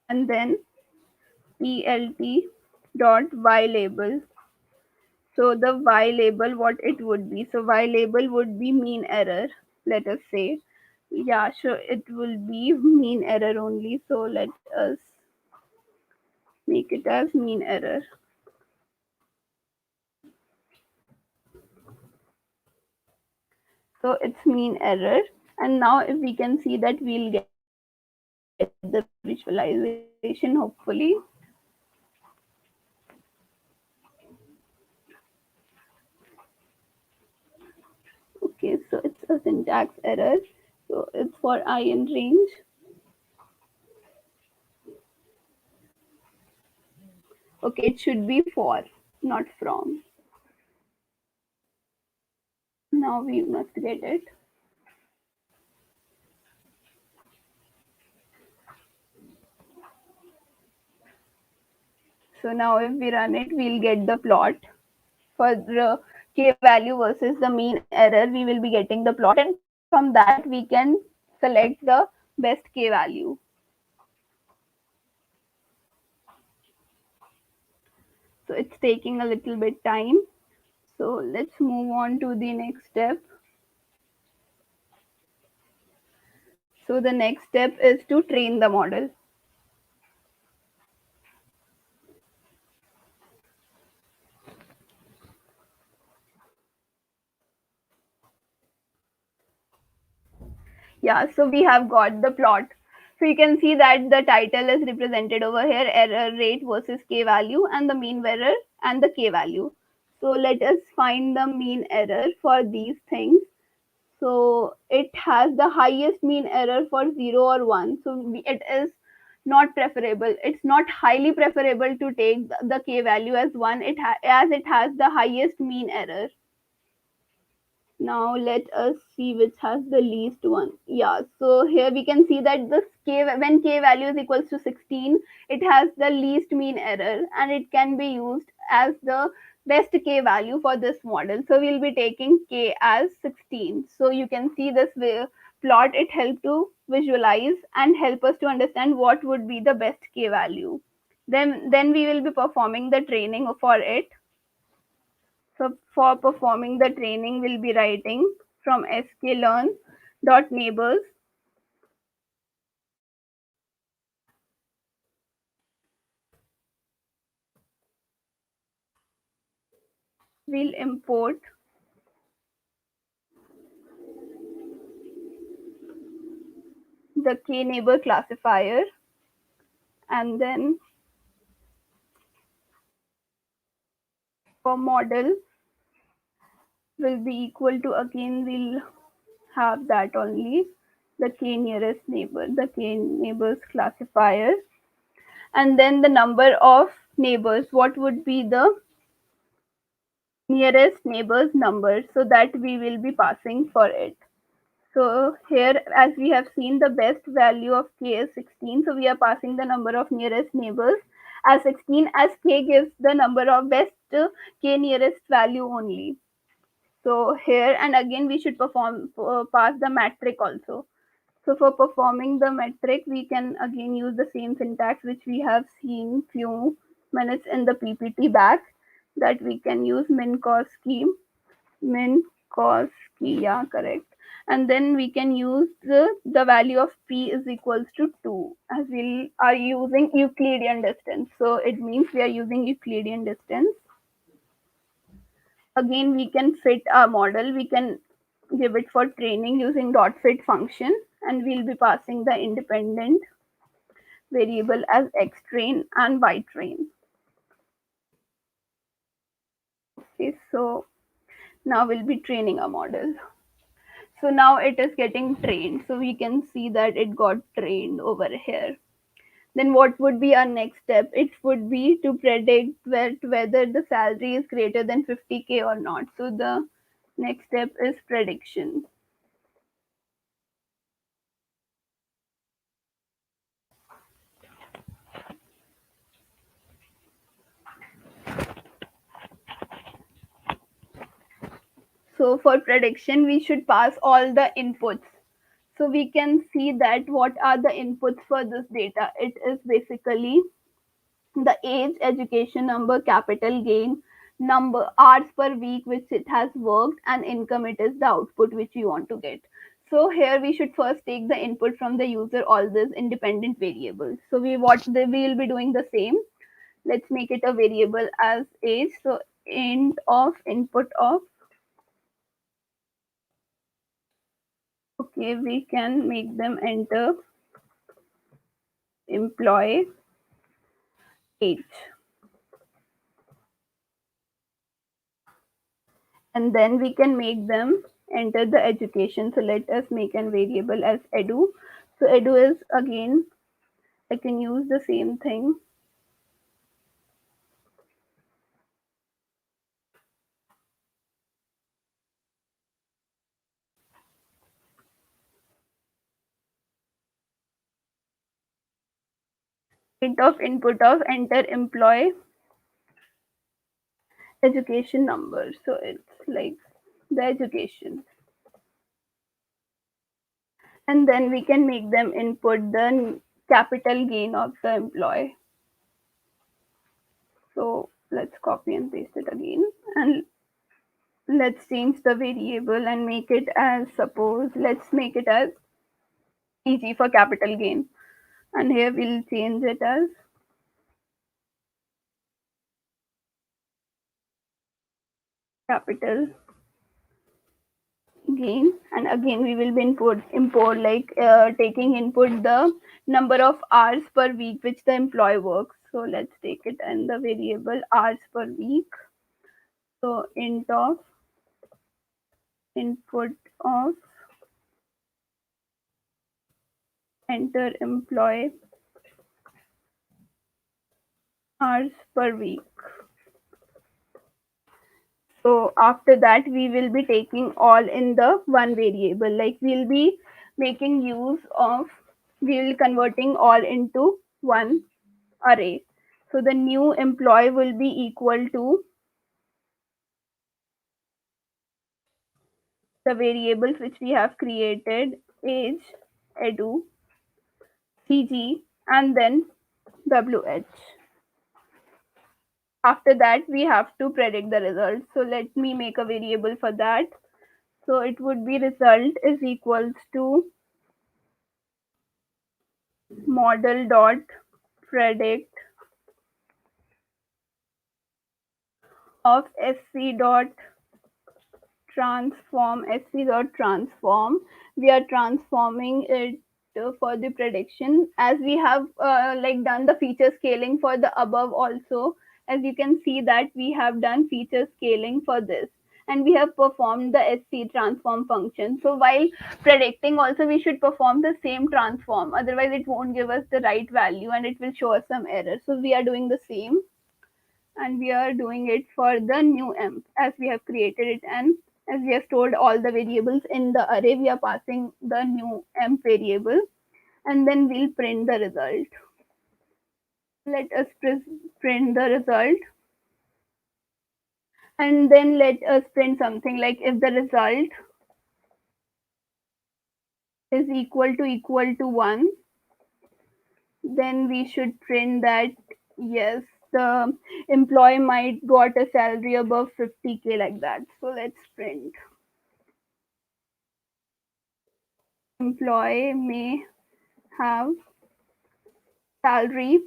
[SPEAKER 1] and then plt dot y label. So the y label, what it would be? So y label would be mean error. Let us say, yeah, sure, it will be mean error only. So let us make it as mean error. So it's mean error, and now if we can see that we'll get the visualization hopefully. Okay, so it's a syntax error. So it's for I in range. Okay, it should be for, not from. Now we must get it. So now if we run it, we'll get the plot for the k value versus the mean error. We will be getting the plot, and from that we can select the best k value. So it's taking a little bit time. So let's move on to the next step. So the next step is to train the model. Yeah, so we have got the plot. So you can see that the title is represented over here, error rate versus k value, and the mean error and the k value. So let us find the mean error for these things. So it has the highest mean error for 0 or 1. So it is not preferable. It's not highly preferable to take the k value as 1, as it has the highest mean error. Now let us see which has the least one. Yeah, so here we can see that this k, when k value is equals to 16, it has the least mean error, and it can be used as the best k value for this model. So we'll be taking k as 16. So you can see this plot, it help to visualize and help us to understand what would be the best k value. Then we will be performing the training for it. So for performing the training, we'll be writing from sklearn dot neighbors. We'll import the k neighbor classifier, and then for model will be equal to, again we'll have that only, the k nearest neighbor, the k neighbors classifier, and then the number of neighbors, what would be the nearest neighbors number, so that we will be passing for it. So here, as we have seen, the best value of k is 16, so we are passing the number of nearest neighbors as 16, as k gives the number of best k nearest value only. So here, and again we should pass the metric also. So for performing the metric, we can again use the same syntax which we have seen few minutes in the PPT back, that we can use min cos scheme, min cos key, yeah, correct. And then we can use the value of p is equals to 2, as we are using Euclidean distance. So it means we are using Euclidean distance. Again, we can fit our model. We can give it for training using dot fit function, and we'll be passing the independent variable as x train and y train. Okay, so now we'll be training a model. So now it is getting trained. So we can see that it got trained over here. Then what would be our next step? It would be to predict whether the salary is greater than 50k or not. So the next step is prediction. So for prediction, we should pass all the inputs. So we can see that what are the inputs for this data. It is basically the age, education number, capital gain, number, hours per week which it has worked, and income, it is the output which we want to get. So here we should first take the input from the user, all these independent variables. So we will be doing the same. Let's make it a variable as age. So int of input of, okay, we can make them enter employee age, and then we can make them enter the education. So let us make a variable as edu. So edu is, again I can use the same thing, int of input of enter employee education number. So it's like the education, and then we can make them input the capital gain of the employee. So let's copy and paste it again, and let's change the variable and make it as, suppose let's make it as EG for capital gain, and here we'll change it as capital gain, and again we will be import like taking input the number of hours per week which the employee works. So let's take it in the variable hours per week. So int of input of enter employee hours per week. So after that, we will be taking all in the one variable. Like we'll be making use of, we will converting all into one array. So the new employee will be equal to the variables which we have created age, edu, cg, and then wh. After that, we have to predict the result. So let me make a variable for that. So it would be result is equals to model dot predict of sc dot transform. We are transforming it for the prediction, as we have like done the feature scaling for the above also. As you can see that we have done feature scaling for this, and we have performed the sc transform function. So while predicting also, we should perform the same transform, otherwise it won't give us the right value and it will show us some error. So we are doing the same, and we are doing it for the new emp, as we have created it, and as we have stored all the variables in the array, we are passing the new emp variable, and then we'll print the result. Let us print the result, and then let us print something like if the result is equal to 1, then we should print that yes, the employee might got a salary above 50K, like that. So let's print employee may have salary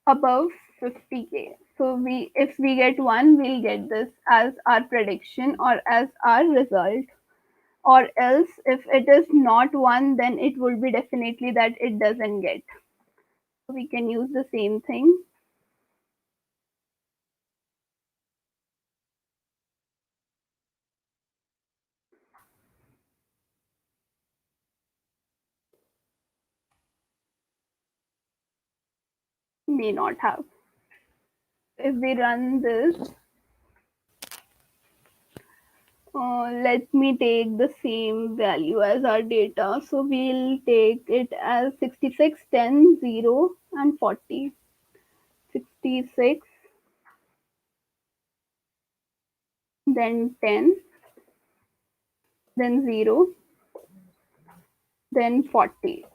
[SPEAKER 1] above 50K. So we, if we get 1, we'll get this as our prediction or as our result. Or else if it is not 1, then it will be definitely that it doesn't get. So we can use the same thing. May not have. If we run this, let me take the same value as our data. So we'll take it as 66, 10, 0, and 40. 66, then 10, then 0, then 40.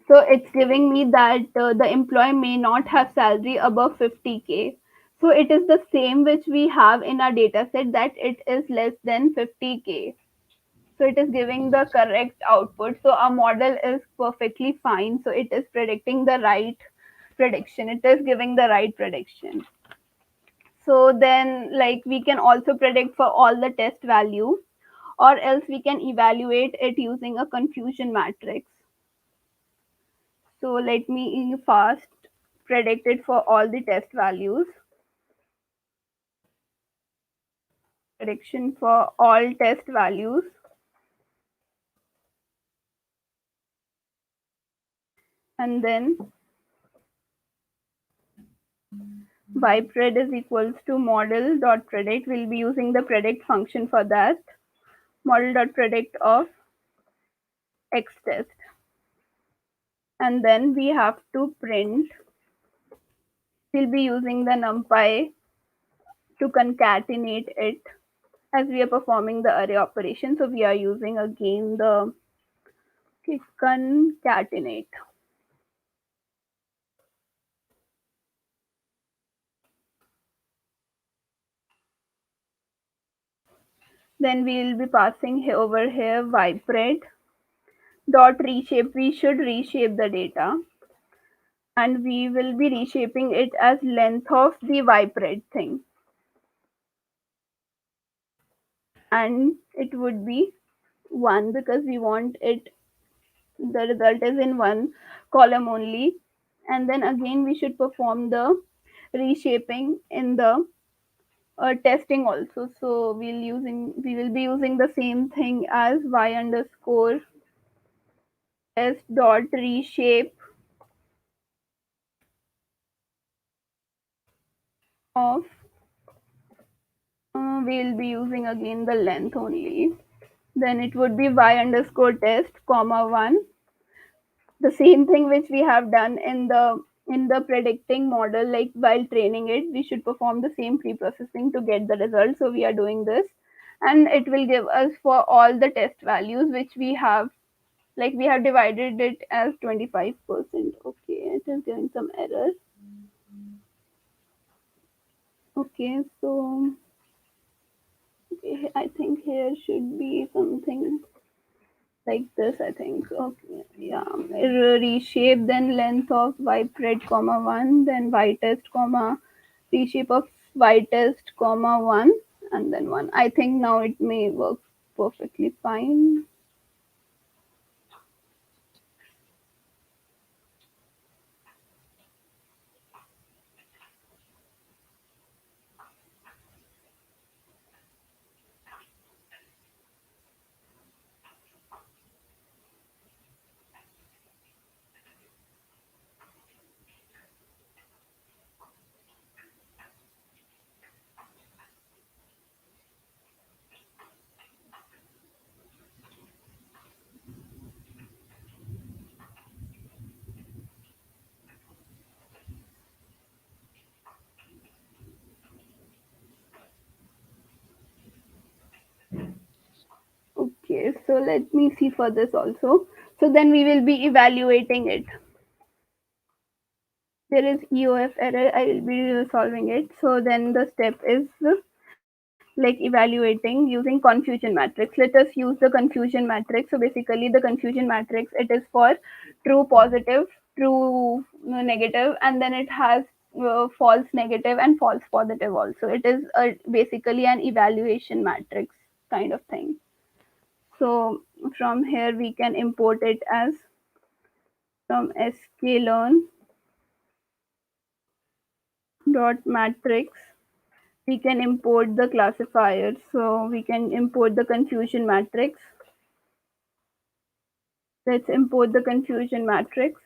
[SPEAKER 1] So it's giving me that the employee may not have salary above 50K. So it is the same which we have in our data set, that it is less than 50K. So it is giving the correct output. So our model is perfectly fine. So it is predicting the right prediction. It is giving the right prediction. So then, like, we can also predict for all the test value, or else we can evaluate it using a confusion matrix. So let me fast predict it for all the test values. Prediction for all test values. And then ypred is equals to model dot predict. We'll be using the predict function for that. Model dot predict of x test. And then we have to print. We'll be using the numpy to concatenate it, as we are performing the array operation. So we are using again the concatenate. Then we will be passing over here ypred dot reshape. We should reshape the data, and we will be reshaping it as length of the ypred thing, and it would be 1 because we want it, the result is in one column only. And then again we should perform the reshaping in the testing also. So we will be using the same thing as y underscore s dot reshape of we'll be using again the length only. Then it would be y underscore test comma 1, the same thing which we have done in the predicting model. Like while training it, we should perform the same pre-processing to get the result. So we are doing this. and it will give us for all the test values which we have, like we have divided it as 25%. Okay, it is giving some error. Okay, so okay, I think here should be something like this, I think. Okay, yeah. Reshape then length of y pred comma 1, then y test comma reshape of y test comma 1, and then 1. I think now it may work perfectly fine. Okay, so let me see for this also. So then we will be evaluating it. There is EOF error, I will be solving it. So then the step is like evaluating using confusion matrix. Let us use the confusion matrix. So basically the confusion matrix, it is for true positive, true negative, and then it has false negative and false positive also. It is basically an evaluation matrix kind of thing. So from here we can import it as from sklearn dot matrix. We can import the classifier. So we can import the confusion matrix. Let's import the confusion matrix.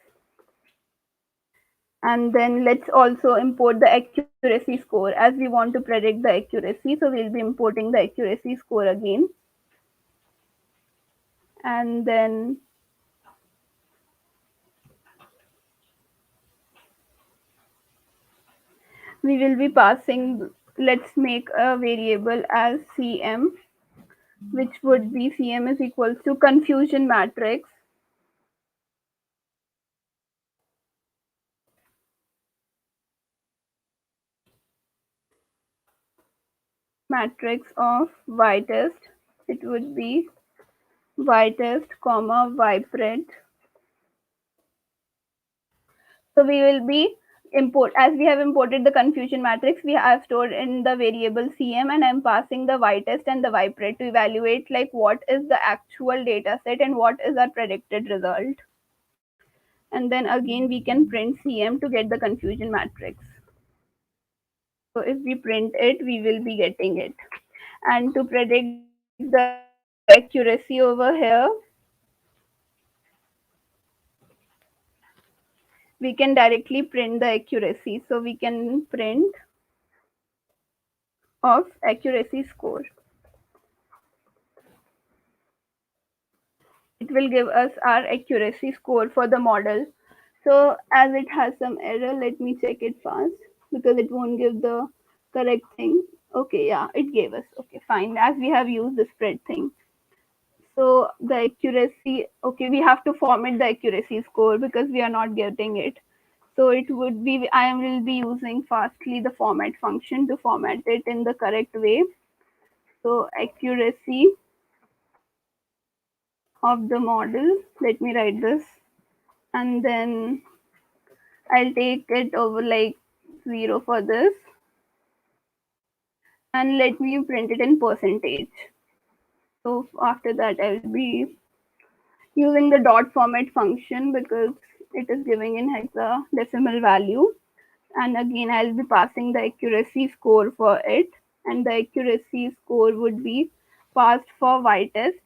[SPEAKER 1] And then let's also import the accuracy score as we want to predict the accuracy. So we'll be importing the accuracy score again. And then we will be passing, let's make a variable as cm, which would be cm is equals to confusion matrix of y test. It would be y test comma y pred. So we will be import, as we have imported the confusion matrix, we have stored in the variable cm, and I'm passing the y test and the y pred to evaluate like what is the actual data set and what is our predicted result. And then again we can print cm to get the confusion matrix. So if we print it, we will be getting it. And to predict the accuracy over here, we can directly print the accuracy. So we can print of accuracy score. It will give us our accuracy score for the model. So as it has some error, let me check it fast because it won't give the correct thing. Okay, yeah, it gave us. Okay, fine. As we have used the spread thing. So the accuracy, okay, we have to format the accuracy score because we are not getting it. So it would be, I will be using fastly the format function to format it in the correct way. So accuracy of the model, let me write this, and then I'll take it over like 0 for this, and let me print it in percentage. So after that I'll be using the dot format function because it is giving in hexadecimal value, and again I'll be passing the accuracy score for it, and the accuracy score would be passed for y test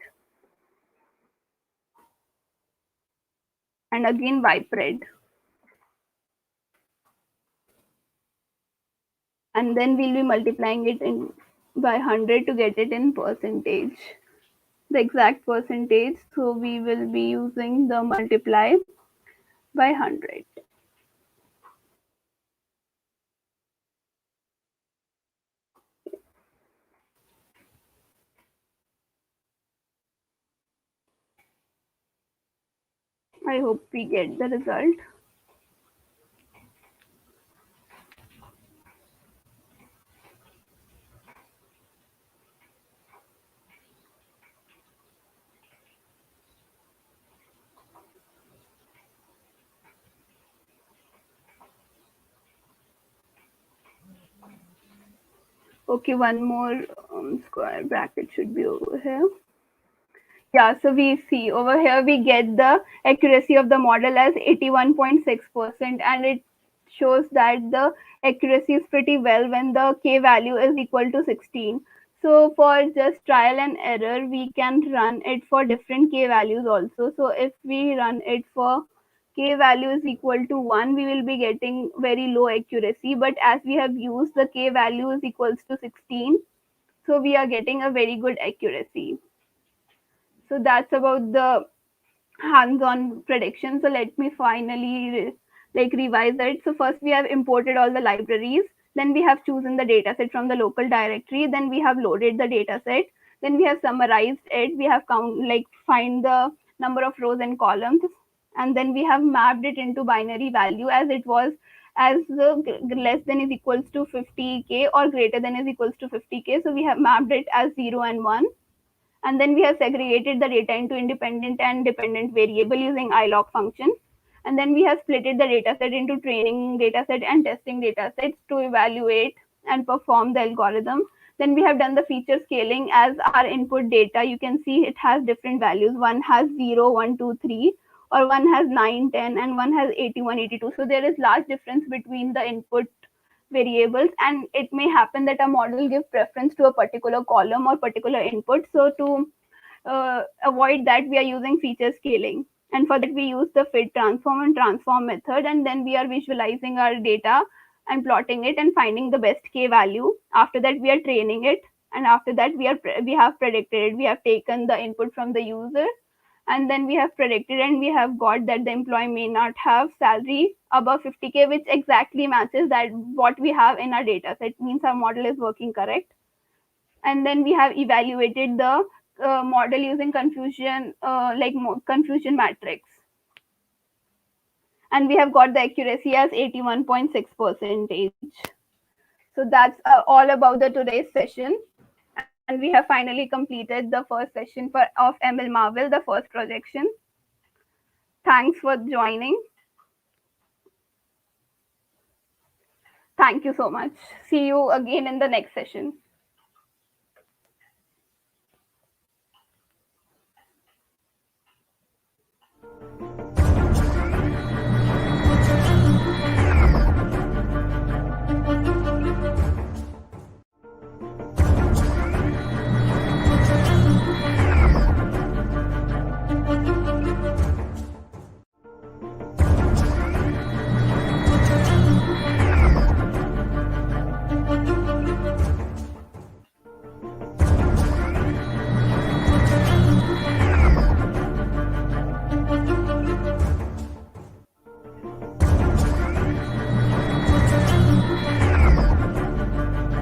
[SPEAKER 1] and again y pred, and then we'll be multiplying it in by 100 to get it in percentage, the exact percentage. So we will be using the multiply by 100. I hope we get the result. Okay, one more square bracket should be over here. Yeah, so we see over here we get the accuracy of the model as 81.6%, and it shows that the accuracy is pretty well when the k value is equal to 16. So for just trial and error, we can run it for different k values also. So if we run it for k value is equal to 1, we will be getting very low accuracy. But as we have used the k value is equals to 16, so we are getting a very good accuracy. So that's about the hands-on prediction. So let me finally revise it. So first we have imported all the libraries. Then we have chosen the dataset from the local directory. Then we have loaded the dataset. Then we have summarized it. We have find the number of rows and columns, and then we have mapped it into binary value as it was as less than is equals to 50k or greater than is equals to 50k. So we have mapped it as 0 and 1, and then we have segregated the data into independent and dependent variable using ilog function. And then we have splitted the dataset into training dataset and testing datasets to evaluate and perform the algorithm. Then we have done the feature scaling as our input data. You can see it has different values. One has 0, 1, 2, 3, or one has 9, 10, and one has 81, 82. So there is large difference between the input variables, and it may happen that a model gives preference to a particular column or particular input. So to avoid that, we are using feature scaling, and for that we use the fit transform and transform method, and then we are visualizing our data and plotting it and finding the best k value. After that we are training it, and after that we have predicted it. We have taken the input from the user, and then we have predicted, and we have got that the employee may not have salary above 50k, which exactly matches that what we have in our data set, means our model is working correct. And then we have evaluated the model using confusion matrix, and we have got the accuracy as 81.6 percentage. So that's all about the today's session, and we have finally completed the first session of ML Marvel, the first projection. Thanks for joining. Thank you so much. See you again in the next session.